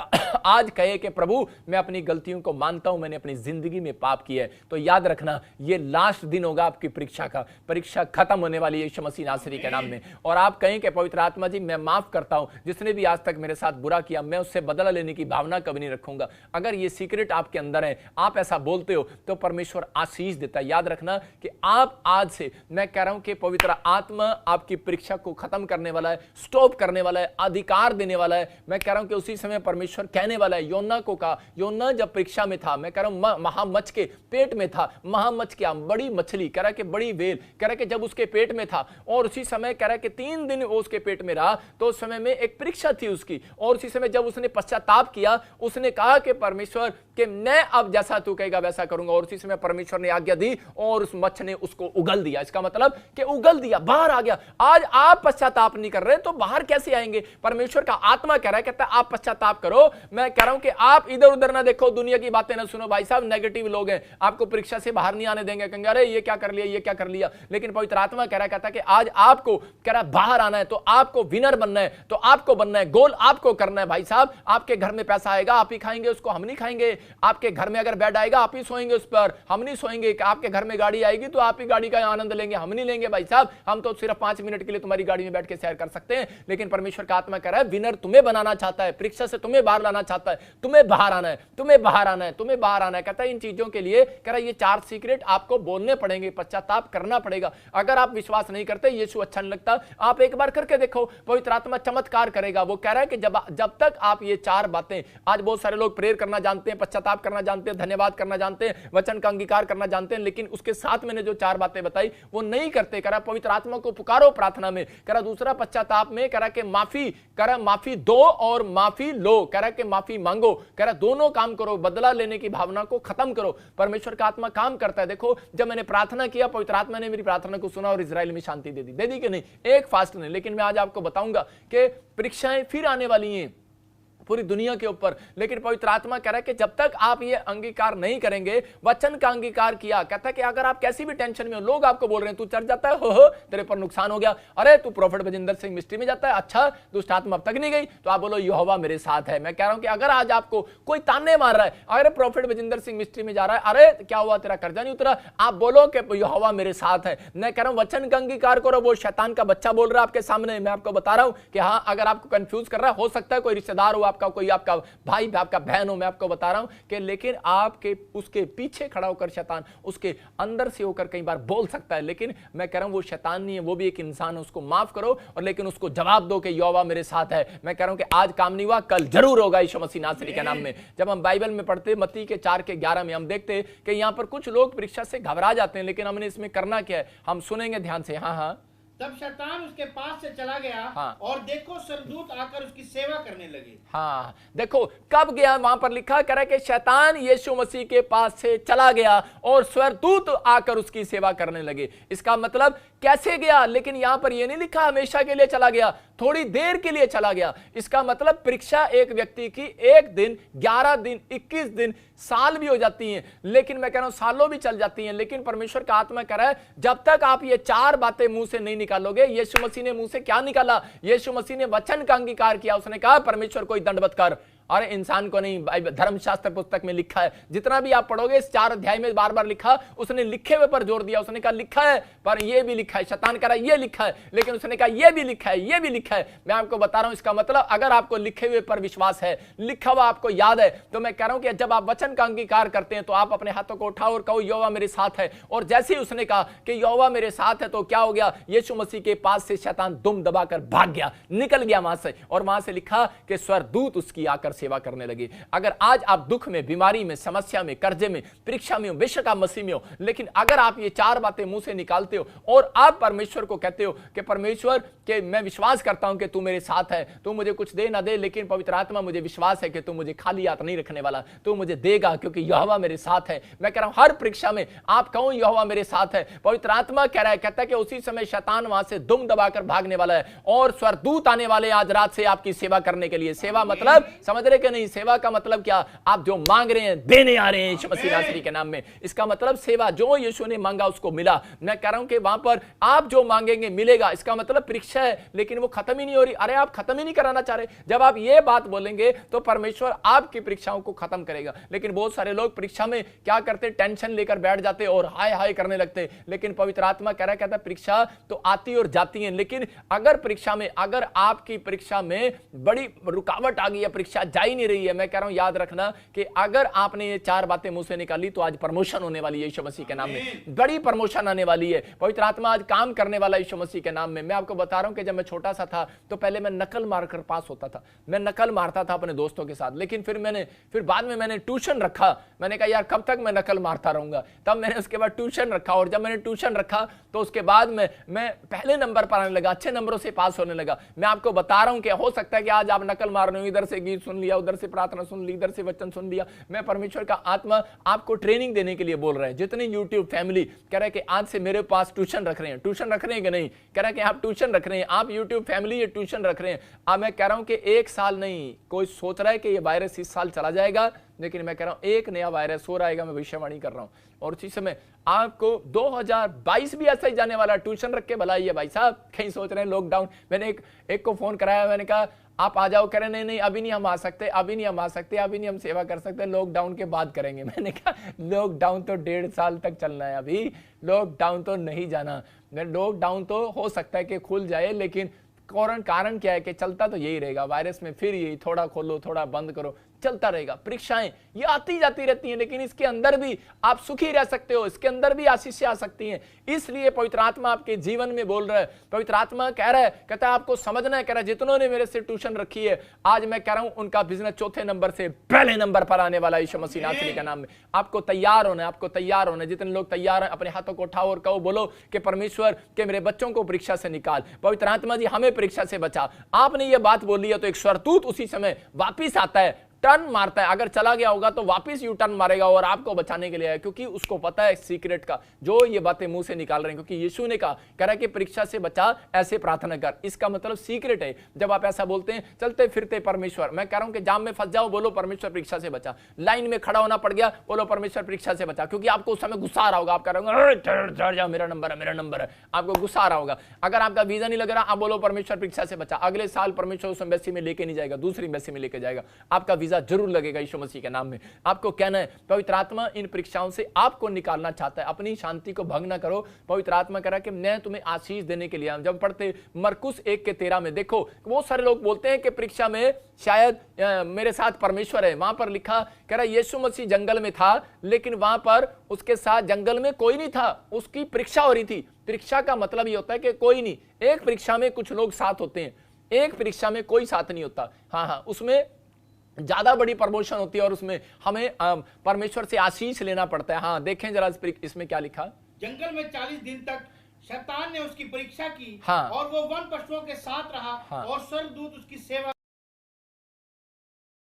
आज कहे कि प्रभु मैं अपनी गलतियों को मानता हूं, मैंने अपनी जिंदगी में पाप किया है, तो याद रखना ये लास्ट दिन होगा आपकी परीक्षा का। परीक्षा खत्म होने वाली है यीशु मसीह नासरी के नाम में। और आप कहें कि पवित्र आत्मा जी मैं माफ करता हूं, जिसने भी आज तक मेरे साथ बुरा किया, मैं उससे बदला लेने की भावना कभी नहीं रखूंगा। अगर ये सीक्रेट आपके अंदर है, आप ऐसा बोलते हो, तो परमेश्वर आशीष देता है। याद रखना कि आप आज से, मैं कह रहा हूं कि पवित्र आत्मा आपकी परीक्षा को खत्म करने वाला है, स्टॉप करने वाला है, अधिकार देने वाला है। मैं कह रहा हूं कि उसी समय परमेश्वर कहने वाला है, योना को कहा, योना जब परीक्षा में था, मैं कह रहा हूं महामच्छ के पेट में था, महामच्छ क्या बड़ी मछली, कह रहा कि बड़ी वेल, कह रहा कि जब उसके पेट में था और उसी समय कह रहा कि 3 दिन वो उसके पेट में रहा, तो उस समय में एक परीक्षा थी उसकी। और उसी समय जब उसने पश्चाताप किया, उसने कहा कि परमेश्वर कि मैं अब जैसा तू कहेगा वैसा करूंगा। और उसी समय परमेश्वर ने आज्ञा दी और उस मच्छ ने उसको उगल दिया। इसका मतलब कि उगल दिया, बाहर आ गया। आज आप पश्चाताप नहीं कर रहे तो बाहर कैसे आएंगे? परमेश्वर का आत्मा कह रहा है, कहता है आप पश्चाताप करो। मैं कह रहा हूं कि आप इधर उधर ना देखो, दुनिया की बातें ना सुनो। भाई साहब नेगेटिव लोग हैं, आपको परीक्षा से बाहर नहीं आने देंगे, कहेंगे अरे ये क्या कर लिया, ये क्या कर लिया। लेकिन पवित्र आत्मा कह रहा है, कहता है कि आज आपको कह रहा है बाहर आना है, तो आपको विनर बनना है, तो आपको बनना है, गोल आपको करना है। भाई साहब आपके घर में पैसा आएगा, आप ही खाएंगे उसको, हम नहीं खाएंगे। आपके घर में अगर बेड आएगा, आप ही सोएंगे उस पर, हम नहीं सोएंगे। आपके घर में गाड़ी आएगी तो आप ही गाड़ी का आनंद लेंगे, हम नहीं लेंगे। भाई साहब हम तो सिर्फ 5 मिनट के लिए तुम्हारी गाड़ी में बैठ के सैर कर सकते हैं। लेकिन परमेश्वर का आत्मा कह रहा है विनर तुम्हें बनाना चाहता है, परीक्षा से तुम्हें बाहर लाना चाहता है, तुम्हें बाहर आना है, तुम्हें बाहर आना है, तुम्हें बाहर आना है। कहता है इन चीजों के लिए कह रहा है ये 4 सीक्रेट आपको बोलने पड़ेंगे, पश्चाताप करना पड़ेगा। अगर आप विश्वास नहीं करते, यीशु अच्छा नहीं लगता, आप एक बार करके देखो, पवित्र आत्मा चमत्कार करेगा। वो कह रहा है कि जब तक आप ये 4 बातें, आज बहुत सारे लोग प्रेयर करना जानते हैं, पश्चाताप करना जानते हैं, धन्यवाद करना जानते हैं, वचन का अंगीकार करना जानते हैं, लेकिन उसके साथ मैंने जो 4 बातें बताई वो नहीं करते। कह रहा पवित्र आत्मा को पुकारो प्रार्थना में, कह रहा दूसरा पश्चाताप में, कह रहा कि माफी, कह रहा माफी दो और माफी लो, कह रहा कि माफी मांगो, कह रहा दोनों काम करो, बदला लेने की भावना को खत्म करो। परमेश्वर का आत्मा काम करता है। देखो जब मैंने प्रार्थना किया, पवित्र आत्मा ने मेरी प्रार्थना को सुना और इजराइल में शांति दे दी कि नहीं? एक फास्ट नहीं, लेकिन मैं आज आपको बताऊंगा कि परीक्षाएं फिर आने वाली हैं, पूरी दुनिया के ऊपर। लेकिन पवित्र आत्मा कह रहा है कि जब तक आप ये अंगीकार नहीं करेंगे, वचन का अंगीकार किया, कहता है कि अगर आप कैसी भी टेंशन में हो, लोग आपको बोल रहे हैं तू चढ़ जाता है, हो तेरे पर नुकसान हो गया, अरे तू प्रॉफिट बजिंदर सिंह मिस्ट्री में जाता है, अच्छा दुष्ट आत्मा अब तक नहीं गई, तो आप बोलो यहोवा मेरे साथ है। मैं कह रहा हूं कि अगर आज आपको कोई ताने मार रहा है, अरे प्रॉफिट बजिंदर सिंह मिस्ट्री में जा रहा है, अरे क्या हुआ तेरा कर्जा नहीं उतरा, आप बोलो कि यहोवा मेरे साथ है। मैं कह रहा हूं वचन का अंगीकार करो। वो शैतान का बच्चा बोल रहा है आपके सामने, मैं आपको बता रहा हूं कि हाँ, अगर आपको कंफ्यूज कर रहा है, हो सकता है कोई रिश्तेदार हो आपका, कोई आपका भाई, आपका बहन हो, मैं आपको बता रहा हूं कि लेकिन आपके उसके पीछे खड़ा होकर शैतान उसके अंदर से होकर कई बार बोल सकता है, लेकिन मैं कह रहा हूं वो शैतान नहीं है, वो भी एक इंसान है, उसको माफ करो और लेकिन उसको जवाब दो कि यहोवा मेरे साथ है। मैं कह रहा हूं कि आज काम नहीं हुआ, कल जरूर होगा यीशु मसीह नासरी के नाम में। जब हम बाइबल में पढ़ते मत्ती के 4:11 में हम देखते कि यहां पर कुछ लोग परीक्षा से घबरा जाते हैं, लेकिन हमने इसमें करना क्या है, हम सुनेंगे ध्यान से। हाँ, तब शैतान उसके पास से चला गया। हाँ। और देखो स्वर्गदूत आकर उसकी सेवा करने लगे। हाँ, देखो कब गया, वहां पर लिखा कर कि शैतान यीशु मसीह के पास से चला गया और स्वर्गदूत आकर उसकी सेवा करने लगे। इसका मतलब कैसे गया, लेकिन यहां पर यह नहीं लिखा हमेशा के लिए चला गया, थोड़ी देर के लिए चला गया। इसका मतलब परीक्षा एक व्यक्ति की 1 दिन, 11 दिन, 21 दिन, साल भी हो जाती हैं, लेकिन मैं कह रहा हूं सालों भी चल जाती हैं। लेकिन परमेश्वर का आत्मा कह रहा है जब तक आप ये 4 बातें मुंह से नहीं निकालोगे। यीशु मसीह ने मुंह से क्या निकाला, यीशु मसीह ने वचन का अंगीकार किया। उसने कहा परमेश्वर कोई दंडवत कर, और इंसान को नहीं, धर्मशास्त्र पुस्तक में लिखा है, जितना भी आप पढ़ोगे इस 4 अध्याय में बार बार लिखा, उसने लिखे हुए पर जोर दिया। उसने कहा लिखा है, पर ये भी लिखा है, शैतान कह रहा है ये लिखा है, लेकिन उसने कहा ये भी लिखा है, ये भी लिखा है। मैं आपको बता रहा हूं इसका मतलब अगर आपको लिखे हुए पर विश्वास है, लिखा हुआ आपको याद है, तो मैं कह रहा हूं कि जब आप वचन का अंगीकार करते हैं तो आप अपने हाथों को उठाओ और कहो यहोवा मेरे साथ है। और जैसे ही उसने कहा कि यहोवा मेरे साथ है, तो क्या हो गया, यीशु मसीह के पास से शैतान दुम दबाकर भाग गया, निकल गया वहां से। और वहां से लिखा कि स्वर्गदूत उसकी आकर सेवा करने लगे। अगर आज आप दुख में, बीमारी में, समस्या में, कर्जे में, परीक्षा में हो, बेशक आप मसीह में हो, लेकिन अगर आप ये 4 बातें मुंह से निकालते हो और आप परमेश्वर को कहते हो कि परमेश्वर के मैं विश्वास करता हूं कि तू मेरे साथ है, तू मुझे कुछ दे ना दे, लेकिन पवित्र आत्मा मुझे विश्वास है कि तू मुझे खाली हाथ नहीं रखने वाला, तू मुझे देगा क्योंकि यहोवा मेरे साथ है। मैं कह रहा हूं हर परीक्षा में आप कहो यहोवा मेरे साथ है। पवित्र आत्मा कह रहा है, कहता है कि उसी समय शैतान वहां से दुम दबाकर भागने वाला है और स्वर्गदूत आने वाले आज रात से आपकी सेवा करने के लिए। सेवा मतलब समझ रहे कि नहीं, सेवा का मतलब क्या, आप जो मांग रहे हैं देने आ रहे हैं यीशु मसीह नासरी के नाम में। इसका मतलब सेवा, जो यीशु ने मांगा उसको मिला। मैं कह रहा हूं कि वहां पर आप जो मांगेंगे मिलेगा। इसका मतलब परीक्षा है लेकिन वो खत्म ही नहीं हो रही, अरे आप खत्म ही नहीं कराना चाह रहे। जब आप ये बात बोलेंगे तो परमेश्वर आपकी परीक्षाओं को खत्म करेगा। लेकिन बहुत सारे लोग परीक्षा में क्या करते, टेंशन लेकर बैठ जाते और हाय हाय करने लगते। लेकिन पवित्र आत्मा कह रहा है, कहता है परीक्षा तो आती और जाती है, लेकिन अगर परीक्षा में, अगर आपकी परीक्षा में बड़ी रुकावट आ गई है, परीक्षा जा ही नहीं रही है, मैं कह रहा हूं याद रखना कि अगर आपने ये 4 बातें मुंह से निकाली तो आज प्रमोशन होने वाली है यीशु मसीह के नाम में, बड़ी प्रमोशन आने वाली है। पवित्र आत्मा आज काम करने वाला है यीशु मसीह के नाम में। मैं आपको बता रहा हूं कि जब मैं छोटा सा था तो पहले मैं नकल मारकर पास होता था, मैं नकल मारता था अपने दोस्तों के साथ, लेकिन फिर बाद में मैंने ट्यूशन रखा। मैंने कहा यार कब तक मैं नकल मारता रहूंगा, तब मैंने उसके बाद ट्यूशन रखा, और जब मैंने ट्यूशन रखा तो उसके बाद मैं पहले नंबर पर आने लगा, अच्छे नंबरों से पास होने लगा। मैं आपको बता रहा हूं कि हो सकता है कि आज आप नकल मार रहे हो, इधर से गीत सुन लिया, उधर से प्रार्थना सुन ली, इधर से वचन सुन लिया। मैं परमेश्वर का आत्मा आपको ट्रेनिंग देने के लिए बोल रहा है। जितनी यूट्यूब फैमिली कह रहा है कि आज से मेरे पास ट्यूशन रख रहे हैं, ट्यूशन रख रहे हैं कि नहीं, कह रहा है कि आप ट्यूशन रख रहे हैं, आप यूट्यूब फैमिली ये ट्यूशन रख रहे हैं। अब मैं कह रहा हूं कि 1 साल नहीं, कोई सोच रहा है कि ये वायरस इस साल चला जाएगा, लेकिन मैं कह रहा हूं एक नया वायरस हो रहेगा, मैं भविष्यवाणी कर रहा हूं। और उसी समय आपको 2022 भी ऐसा ही जाने वाला। ट्यूशन रख के भलाई है भाई साहब, कहीं सोच रहे हैं लॉकडाउन। मैंने एक को फोन कराया, मैंने कहा आप आ जाओ, कह रहे नहीं अभी नहीं हम आ सकते, अभी नहीं हम आ सकते, अभी नहीं हम सेवा कर सकते, लॉकडाउन के बाद करेंगे। मैंने कहा लॉकडाउन तो 1.5 साल तक चलना है, अभी लॉकडाउन तो नहीं जाना। लॉकडाउन तो हो सकता है कि खुल जाए, लेकिन कारण क्या है कि चलता तो यही रहेगा। वायरस में फिर यही थोड़ा खोलो थोड़ा बंद करो, चलता रहेगा। परीक्षाएं ये आती जाती रहती हैं, लेकिन इसके अंदर भी आप सुखी रह सकते हो, इसके अंदर भी आशीषें आ सकती हैं। इसलिए पवित्र आत्मा आपके जीवन में बोल रहा है। पवित्र आत्मा कह रहा है, कहता है आपको समझना है, कह रहा है जितनों ने मेरे से ट्यूशन रखी है, आज मैं कह रहा हूं उनका बिजनेस 4थे नंबर से पहले नंबर पर आने वाला यीशु मसीह नासरी के नाम में। आपको तैयार होना है, आपको तैयार होना है। जितने लोग तैयार हैं अपने हाथों को उठाओ और कहो, बोलो कि परमेश्वर के मेरे बच्चों को परीक्षा से निकाल, पवित्र आत्मा जी हमें परीक्षा से बचा। आपने ये बात बोली है तो एक स्वर्गदूत उसी समय वापिस आता है, टर्न मारता है, अगर चला गया होगा तो वापस यू टर्न मारेगा और आपको बचाने के लिए है, क्योंकि उसको पता है सीक्रेट का जो ये बातें मुंह से निकाल रहे हैं, क्योंकि यीशु ने कह रहा है कि परीक्षा से बचा, ऐसे प्रार्थना कर। इसका मतलब सीक्रेट है। जब आप ऐसा बोलते हैं चलते फिरते परमेश्वर, मैं कह रहा हूं कि जाम में फंस जाओ, बोलो परमेश्वर परीक्षा से बचा। लाइन में खड़ा होना पड़ गया, बोलो परमेश्वर परीक्षा से बचा, क्योंकि आपको उस समय गुस्सा आ रहा होगा, आप कह रहे होंगे मेरा नंबर है, मेरा नंबर है, आपको गुस्सा आ रहा होगा। अगर आपका वीजा नहीं लग रहा, आप बोलो परमेश्वर परीक्षा से बचा। अगले साल परमेश्वर उस एम्बेसी में लेके नहीं जाएगा, दूसरी एम्बेसी में लेके जाएगा, आपका वीजा जरूर लगेगा यीशु मसीह के नाम में। आपको कहना है पवित्र आत्मा इन परीक्षाओं से आपको निकालना चाहता है, अपनी शांति को भंग ना करो। पवित्र आत्मा कह रहा है कि मैं तुम्हें आशीष देने के लिए। जब पढ़ते मरकुस 1:13 में देखो, बहुत सारे लोग बोलते हैं कि परीक्षा में शायद मेरे साथ परमेश्वर है। वहां पर लिखा कह रहा यीशु मसीह जंगल में था, लेकिन वहां पर उसके साथ जंगल में कोई नहीं था, उसकी परीक्षा हो रही थी। परीक्षा का मतलब ये होता है कि कोई नहीं। एक परीक्षा में कुछ लोग साथ होते हैं, एक परीक्षा में कोई साथ नहीं होता। हाँ, उसमें ज्यादा बड़ी प्रमोशन होती है और उसमें हमें परमेश्वर से आशीष लेना पड़ता है। हाँ, देखें जरा इसमें क्या लिखा। जंगल में 40 दिन तक शैतान ने उसकी परीक्षा की। हाँ, और वो वन पशुओं के साथ रहा। हाँ, और स्वर्गदूत उसकी सेवा।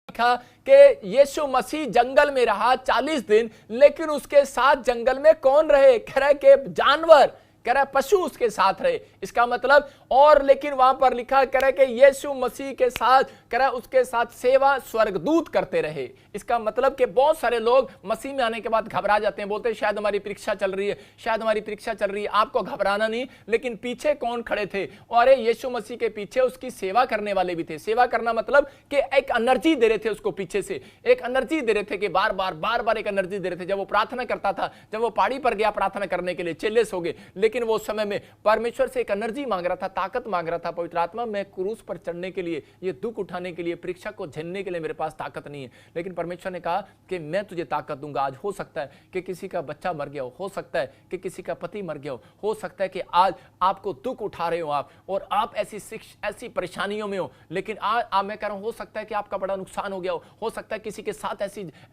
लिखा कि यीशु मसीह जंगल में रहा 40 दिन, लेकिन उसके साथ जंगल में कौन रहे? कह रहा है कि जानवर, कह रहा है पशु उसके साथ रहे। इसका मतलब और लेकिन वहां पर लिखा कह रहा है कि यीशु मसीह के साथ, कह रहा है उसके साथ सेवा स्वर्गदूत करते रहे। इसका मतलब कि बहुत सारे लोग मसीह में आने के बाद घबरा जाते हैं, बोलते हैं शायद हमारी परीक्षा चल रही है, शायद हमारी परीक्षा चल रही है। आपको घबराना नहीं, लेकिन पीछे कौन खड़े थे? और यीशु मसीह के पीछे उसकी सेवा करने वाले भी थे। सेवा करना मतलब कि एक एनर्जी दे रहे थे उसको, पीछे से एक एनर्जी दे रहे थे कि बार बार एक एनर्जी दे रहे थे। जब वो प्रार्थना करता था, जब वो पहाड़ी पर गया प्रार्थना करने के लिए, चेल्लेस हो गए, लेकिन वो समय में परमेश्वर से एक एनर्जी मांग रहा था, ताकत मांग रहा था। पवित्र आत्मा, मैं क्रूस पर चढ़ने के लिए, ये दुख उठाने के लिए, परीक्षा को झेलने के लिए मेरे पास ताकत नहीं है, लेकिन परमेश्वर ने कहा कि मैं तुझे ताकत दूंगा। आज हो सकता है कि किसी का बच्चा मर गया हो सकता है कि किसी का पति मर गया हो सकता है कि आज आपको दुख उठा रहे हो आप, और आप ऐसी परेशानियों में हो। लेकिन आज मैं कह रहा हूं, हो सकता है कि आपका बड़ा नुकसान हो गया हो सकता है किसी के साथ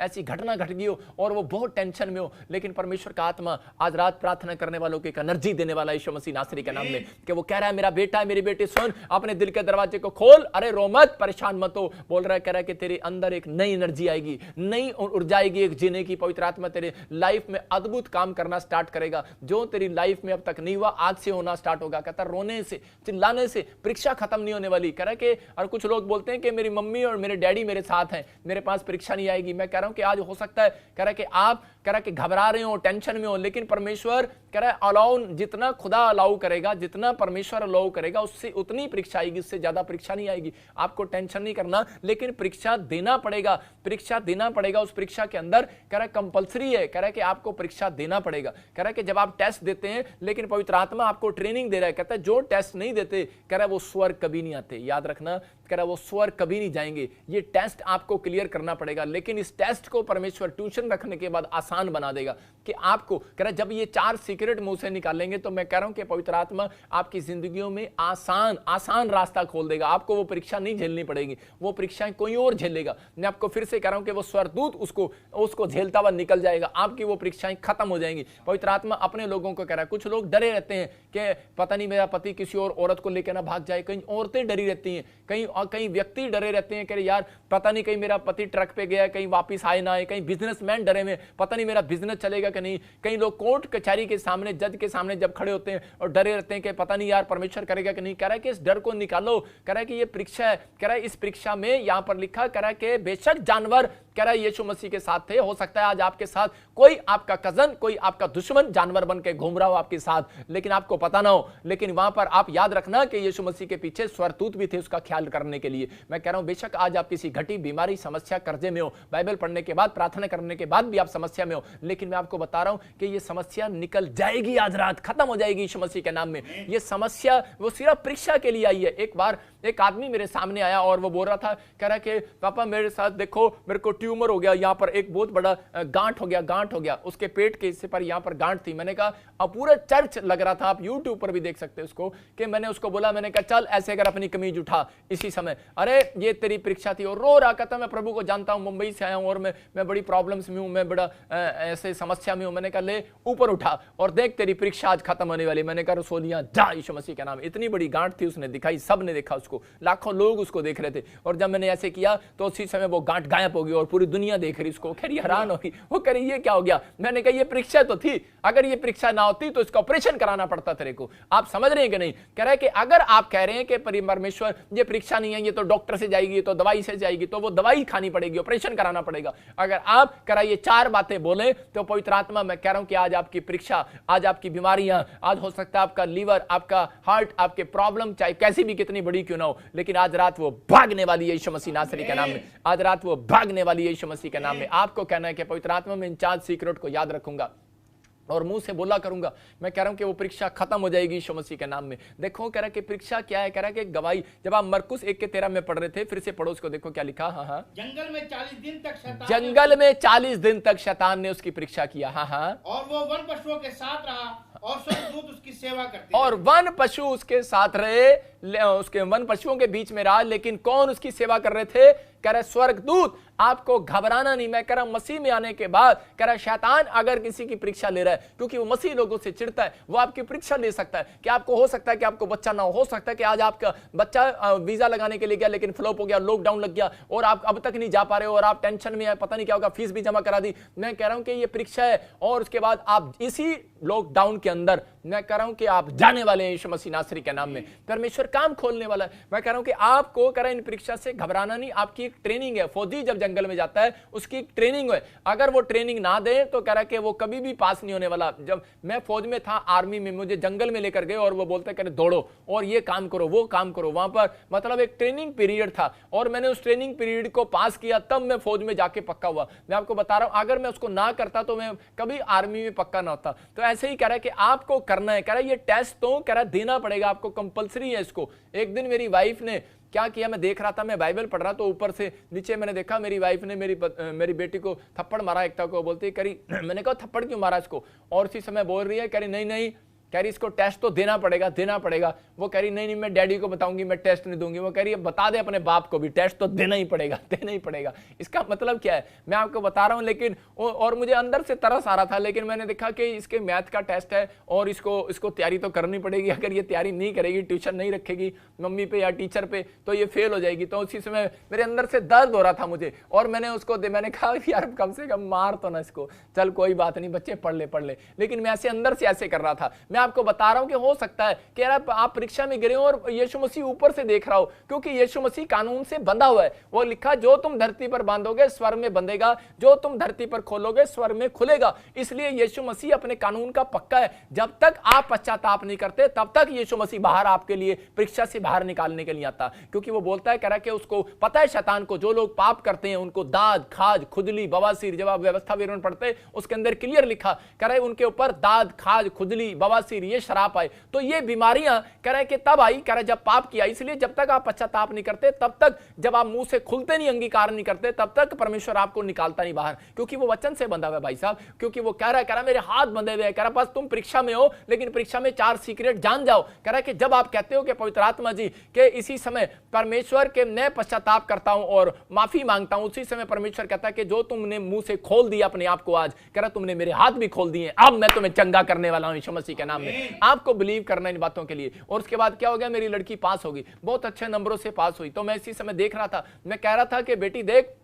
ऐसी घटना घट गई हो और वो बहुत टेंशन में हो, लेकिन परमेश्वर का आत्मा आज रात प्रार्थना करने वालों को एक एनर्जी देने वाला यीशु मसीह नासरी के नाम में, कि वो कह रहा है मेरा बेटा, मेरी बेटी, सुन, अपने दिल के दरवाजे को खोल, अरे रो मत, परेशान मत हो। बोल रहा है, कह रहा है कि तेरे अंदर एक नई एनर्जी आएगी, नई ऊर्जा आएगी एक जीने की। पवित्र आत्मा तेरे लाइफ में अद्भुत काम करना स्टार्ट करेगा, जो तेरी लाइफ में अब तक नहीं हुआ, आज से होना स्टार्ट होगा। कहता रोने से, चिल्लाने से परीक्षा खत्म नहीं होने वाली। कह रहा है कि और कुछ लोग बोलते हैं कि मेरी मम्मी और मेरे डैडी मेरे साथ हैं, मेरे पास परीक्षा नहीं आएगी। मैं कह रहा हूं कि आज हो सकता है, कह रहा है कि आप कह रहा है कि घबरा रहे हो, टेंशन में हो, लेकिन परमेश्वर कह रहा है अलाउ, जितना खुदा अलाउ करेगा, जितना परमेश्वर अलाउ करेगा, उससे उतनी परीक्षा आएगी, उससे ज्यादा परीक्षा नहीं आएगी। आपको टेंशन नहीं करना, लेकिन परीक्षा देना पड़ेगा, परीक्षा देना पड़ेगा। उस परीक्षा के अंदर कह रहा है कंपल्सरी है, कह रहा है कि आपको परीक्षा देना पड़ेगा। कह रहा है कि जब आप टेस्ट देते हैं, लेकिन पवित्र आत्मा आपको ट्रेनिंग दे रहा है, कहता है जो टेस्ट नहीं देते, कह रहा है वो स्वर्ग कभी नहीं आते। याद रखना, कह रहा है वो स्वर्ग कभी नहीं जाएंगे। ये टेस्ट आपको क्लियर करना पड़ेगा, लेकिन इस टेस्ट को परमेश्वर ट्यूशन रखने के बाद आसान बना देगा कि आपको, कह रहा है जब ये 4 सीक्रेट मुंह से निकालेंगे, तो मैं कह रहा हूं कि पवित्र आत्मा आपकी जिंदगियों में आसान रास्ता खोल देगा। आपको वो परीक्षा नहीं झेलनी पड़ेगी, वो परीक्षाएं कोई और झेलेगा। मैं आपको फिर से कह रहा हूं कि वो स्वर्गदूत उसको झेलता हुआ निकल जाएगा, आपकी वो परीक्षाएं खत्म हो जाएंगी। पवित्र आत्मा अपने लोगों को कह रहा है, कुछ लोग डरे रहते हैं कि पता नहीं मेरा पति किसी और औरत को लेकर ना भाग जाए, कहीं औरतें डरी रहती हैं, कहीं व्यक्ति डरे रहते हैं कि यार पता नहीं कहीं मेरा पति ट्रक पे गया, कहीं वापस आए ना आए, कहीं बिजनेसमैन डरे में, पता नहीं मेरा बिजनेस चलेगा कि नहीं। कई लोग कोर्ट कचहरी के सामने, जज के सामने जब खड़े होते हैं और डरे रहते हैं कि पता नहीं यार परमेश्वर करेगा कि नहीं। कह रहा है कि इस डर को निकालो, कह रहा है कि ये परीक्षा है। कह रहा है इस परीक्षा में यहां पर लिखा, कह रहा है कि बेशक जानवर, कह रहा है यीशु मसीह के साथ थे, हो सकता है आज आपके साथ कोई आपका कजन, कोई आपका दुश्मन जानवर बन के घूम रहा हो आपके साथ, लेकिन आपको पता ना हो। लेकिन वहां पर आप याद रखना कि यीशु मसीह के पीछे स्वर्गदूत भी थे उसका ख्याल करने के लिए। मैं कह रहा हूं बेशक आज आप किसी घटी बीमारी, समस्या, कर्जे में हो, बाइबल पढ़ने के बाद, प्रार्थना करने के बाद भी आप समस्या में हो, लेकिन मैं आपको बता रहा हूं कि ये समस्या निकल जाएगी, आज रात खत्म हो जाएगी यीशु मसीह के नाम में। ये समस्या वो सिर्फ परीक्षा के लिए आई है। एक बार एक आदमी मेरे सामने आया और वो बोल रहा था, कह रहा कि पापा मेरे साथ देखो, मेरे को ट्यूमर हो गया, यहाँ पर एक बहुत बड़ा गांठ हो गया, उसके पेट के हिस्से पर यहाँ पर गांठ थी। मैंने कहा, अब पूरा चर्च लग रहा था, आप यूट्यूब पर भी देख सकते हैं उसको, कि मैंने उसको बोला, मैंने कहा चल ऐसे अगर अपनी कमीज उठा, इसी समय अरे ये तेरी परीक्षा थी, और रो रहा, कहता मैं प्रभु को जानता हूं, मुंबई से आया हूं और मैं बड़ी प्रॉब्लम्स में हूं, मैं बड़ा ऐसे समस्या में हूं। मैंने कहा ले ऊपर उठा और देख तेरी परीक्षा आज खत्म होने वाली। मैंने कहा सोनिया जा यीशु मसीह के नाम। इतनी बड़ी गांठ थी उसने दिखाई, सब ने देखा उसको, लाखों लोग उसको देख रहे थे, और जब मैंने ऐसे किया तो उसी समय वो गांठ गायब हो गई और पूरी दुनिया देख रही उसको। खैर हैरान होगी, वो कह रही ये क्या हो गया। मैंने कहा ये परीक्षा तो थी, अगर ये परीक्षा ना होती तो इसका ऑपरेशन कराना पड़ता तेरे को। आप समझ रहे हैं कि नहीं? कह रहे हैं कि अगर आप कह रहे हैं कि परमेश्वर ये परीक्षा नहीं है, ये तो डॉक्टर से जाएगी, तो दवाई से जाएगी, तो वो दवाई खानी पड़ेगी, ऑपरेशन कराना पड़ेगा। अगर आप कह ये 4 बातें बोले तो पवित्र आत्मा, मैं कह रहा हूं कि आज आपकी परीक्षा, आज आपकी बीमारियां, आज हो सकता है आपका लीवर, आपका हार्ट, आपके प्रॉब्लम चाहे कैसी भी कितनी बड़ी क्यों ना हो, लेकिन आज रात वो भागने वाली है यीशु मसीह नासरी के नाम में। आज रात वो भागने वाली है यीशु मसीह के नाम में। आपको कहना है कि पवित्र आत्मा में इन 4 सीक्रेट को याद रखूंगा और मुंह से बोला करूंगा। मैं कह रहा हूं कि वो परीक्षा खत्म हो जाएगी यीशु मसीह के नाम में। देखो कह रहा है कि परीक्षा क्या है, कह रहा है कि गवाही। जब आप मरकुस 1:13 में पढ़ रहे थे, फिर से पढ़ो उसको, देखो क्या लिखा। हाँ, जंगल में 40 दिन तक शैतान ने उसकी परीक्षा किया। हाँ, और वो वन पशुओं के साथ रहा और स्वर्गदूत उसकी सेवा करते, और वन पशु उसके साथ रहे, उसके वन पशुओं के बीच में रहा, लेकिन कौन उसकी सेवा कर रहे थे? कह रहा स्वर्गदूत। आपको घबराना नहीं। मैं कह रहा मसीह में आने के बाद कह रहा शैतान अगर किसी की परीक्षा ले रहा है, क्योंकि वो मसीह लोगों से चिढ़ता है, वो आपकी परीक्षा ले सकता है कि आपको हो सकता है कि आपको बच्चा ना हो सकता है कि आज आपका बच्चा वीजा लगाने के लिए गया लेकिन फ्लॉप हो गया, लॉकडाउन लग गया और आप अब तक नहीं जा पा रहे हो और आप टेंशन में है, पता नहीं क्या होगा, फीस भी जमा करा दी। मैं कह रहा हूं कि ये परीक्षा है और उसके बाद आप इसी लॉकडाउन के अंदर मैं कह रहा हूं कि आप जाने वाले हैं यीशु मसीह नासरी के नाम में। परमेश्वर काम खोलने वाला है। मैं कह रहा हूं कि आपको कह रहा इन परीक्षा से घबराना नहीं। आपकी एक ट्रेनिंग है। फौजी जब जंगल में जाता है उसकी एक ट्रेनिंग है। अगर वो ट्रेनिंग ना दे तो कह रहा कि वो कभी भी पास नहीं होने वाला। जब मैं फौज में था, आर्मी में, मुझे जंगल में लेकर गए और वो बोलते कह रहे दौड़ो और ये काम करो, वो काम करो। वहां पर मतलब एक ट्रेनिंग पीरियड था और मैंने उस ट्रेनिंग पीरियड को पास किया, तब मैं फौज में जाके पक्का हुआ। मैं आपको बता रहा हूं, अगर मैं उसको ना करता तो मैं कभी आर्मी में पक्का ना होता। तो ऐसे ही कह रहा है कि आपको करना है। कह रहा है ये टेस्ट तो कह रहा देना पड़ेगा आपको, कंपलसरी है इसको। एक दिन मेरी वाइफ ने क्या किया, मैं देख रहा था, मैं बाइबल पढ़ रहा, तो ऊपर से नीचे मैंने देखा मेरी वाइफ ने मेरी बेटी को थप्पड़ मारा। एकता को बोलती करी, मैंने कहा थप्पड़ क्यों मारा इसको? और उसी समय बोल रही है, करी नहीं नहीं, कह रही इसको टेस्ट तो देना पड़ेगा, देना पड़ेगा। वो कह रही नहीं नहीं मैं डैडी को बताऊंगी, मैं टेस्ट नहीं दूंगी। वो कह रही है बता दे अपने बाप को भी, टेस्ट तो देना ही पड़ेगा, देना ही पड़ेगा। इसका मतलब क्या है मैं आपको बता रहा हूं। लेकिन और मुझे अंदर से तरस आ रहा था, लेकिन मैंने देखा कि इसके मैथ का टेस्ट है और इसको तैयारी तो करनी पड़ेगी। अगर ये तैयारी नहीं करेगी, ट्यूशन नहीं रखेगी मम्मी पे या टीचर पे, तो ये फेल हो जाएगी। तो उसी समय मेरे अंदर से दर्द हो रहा था मुझे, और मैंने कहा यार कम से कम मार तो ना इसको, चल कोई बात नहीं बच्चे पढ़ ले। लेकिन मैं ऐसे अंदर से ऐसे कर रहा था। मैं आपको बता रहा हूं कि हो सकता है कि आप परीक्षा में गिरे हो और यीशु मसीह ऊपर से देख रहा हो, क्योंकि यीशु मसीह कानून से बंधा हुआ है। वो लिखा जो तुम धरती पर बांधोगे स्वर्ग में बंधेगा, जो तुम धरती पर खोलोगे स्वर्ग में खुलेगा। इसलिए यीशु मसीह अपने कानून का पक्का है। जब तक आप पश्चाताप नहीं करते तब तक यीशु मसीह बाहर आपके लिए परीक्षा से बाहर निकालने के लिए आता, क्योंकि वो बोलता है कह रहा कि उसको पता है शैतान को, जो लोग पाप करते हैं उनको दाद, खाज, खुजली, बवासीर। जब आप व्यवस्था विवरण पढ़ते उसके अंदर क्लियर लिखा कह रहा है उनके ऊपर दाद, खाज, खुजली, बवासीर ये शराब आए। तो ये बीमारियां कह रहे कि तब आई, कह रहे जब पाप किया। इसलिए जब तक आप पश्चाताप नहीं करते, तब तक जब आप मुंह से खुलते नहीं, अंगीकार नहीं करते, तब तक परमेश्वर आपको निकालता नहीं बाहर, क्योंकि वो वचन से बंधा हुआ है भाई साहब। क्योंकि वो कह रहा मेरे हाथ बंधे हुए हैं। कह रहा बस तुम परीक्षा में हो, लेकिन परीक्षा में 4 सीक्रेट जान जाओ। कह रहा कि जब आप कहते हो कि पवित्र आत्मा जी के इसी समय परमेश्वर के मैं पश्चाताप करता हूं और माफी मांगता हूं, उसी समय परमेश्वर कहता है कि जो तुमने मुंह से खोल दिया अपने आप को आज, कह रहा तुमने मेरे हाथ भी खोल दिए, अब मैं तुम्हें चंगा करने वाला हूं यीशु मसीह के नाम में। आपको बिलीव करना इन बातों के लिए। और उसके बाद क्या हो गया, मेरी लड़की पास होगी, बहुत अच्छे नंबरों से पास हुई। तो मैं इसी समय देख रहा था, मैं कह रहा था कि बेटी देख,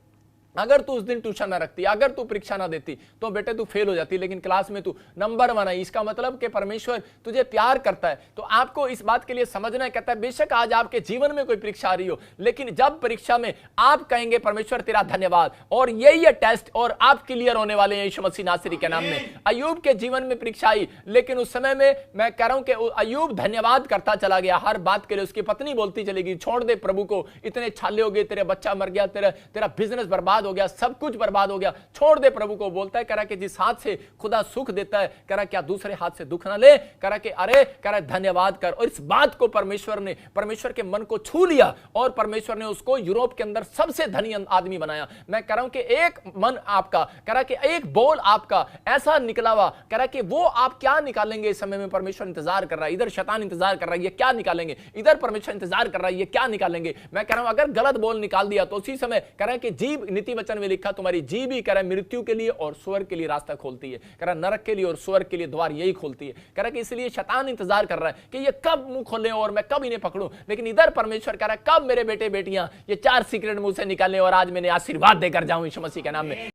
अगर तू उस दिन ट्यूशन ना रखती, अगर तू परीक्षा ना देती तो बेटे तू फेल हो जाती, लेकिन क्लास में तू नंबर 1 आई। इसका मतलब कि परमेश्वर तुझे प्यार करता है। तो आपको इस बात के लिए समझना है, कहता है बेशक आज आपके जीवन में कोई परीक्षा आ रही हो, लेकिन जब परीक्षा में आप कहेंगे परमेश्वर तेरा धन्यवाद, और यही है टेस्ट, और आप क्लियर होने वाले हैं यीशु मसीह नासरी के नाम में। अय्यूब के जीवन में परीक्षा आई, लेकिन उस समय में मैं कह रहा हूं कि अय्यूब धन्यवाद करता चला गया हर बात के लिए। उसकी पत्नी बोलती चलेगी छोड़ दे प्रभु को, इतने छाले हो गए, तेरे बच्चा मर गया, तेरा बिजनेस बर्बाद बर्बाद हो गया, सब कुछ बर्बाद हो गया, छोड़ दे प्रभु को। बोलता है करा कि जिस हाथ से खुदा सुख देता है करा क्या दूसरे हाथ से दुख ना ले, करा कि अरे करा धन्यवाद कर। और इस बात को परमेश्वर के मन को छू लिया और परमेश्वर ने उसको यूरोप के अंदर सबसे धनी आदमी बनाया। मैं कह रहा हूं कि एक मन आपका करा कि एक बोल आपका ऐसा निकला हुआ करा कि वो आप क्या निकालेंगे इस समय में परमेश्वर इंतजार कर रहा है। इधर शैतान इंतजार कर रहा है ये क्या निकालेंगे, इधर परमेश्वर इंतजार कर रहा है ये क्या निकालेंगे। मैं कह रहा हूं अगर गलत बोल निकाल दिया तो उसी समय कह रहा है कि जीभ, नीति वचन में लिखा तुम्हारी जीभ ही कह रहा है मृत्यु के लिए और स्वर्ग के लिए रास्ता खोलती है, कह रहा नरक के लिए और स्वर्ग के लिए द्वार यही खोलती है। कह रहा कि इसलिए शैतान इंतजार कर रहा है कि ये कब मुंह खोले और मैं कब इन्हें पकड़ूं, लेकिन इधर परमेश्वर कह रहा है कब मेरे बेटे बेटियां ये 4 सीक्रेट मुंह से निकालें और आज मैंने आशीर्वाद देकर जाऊं यीशु मसीह के नाम में।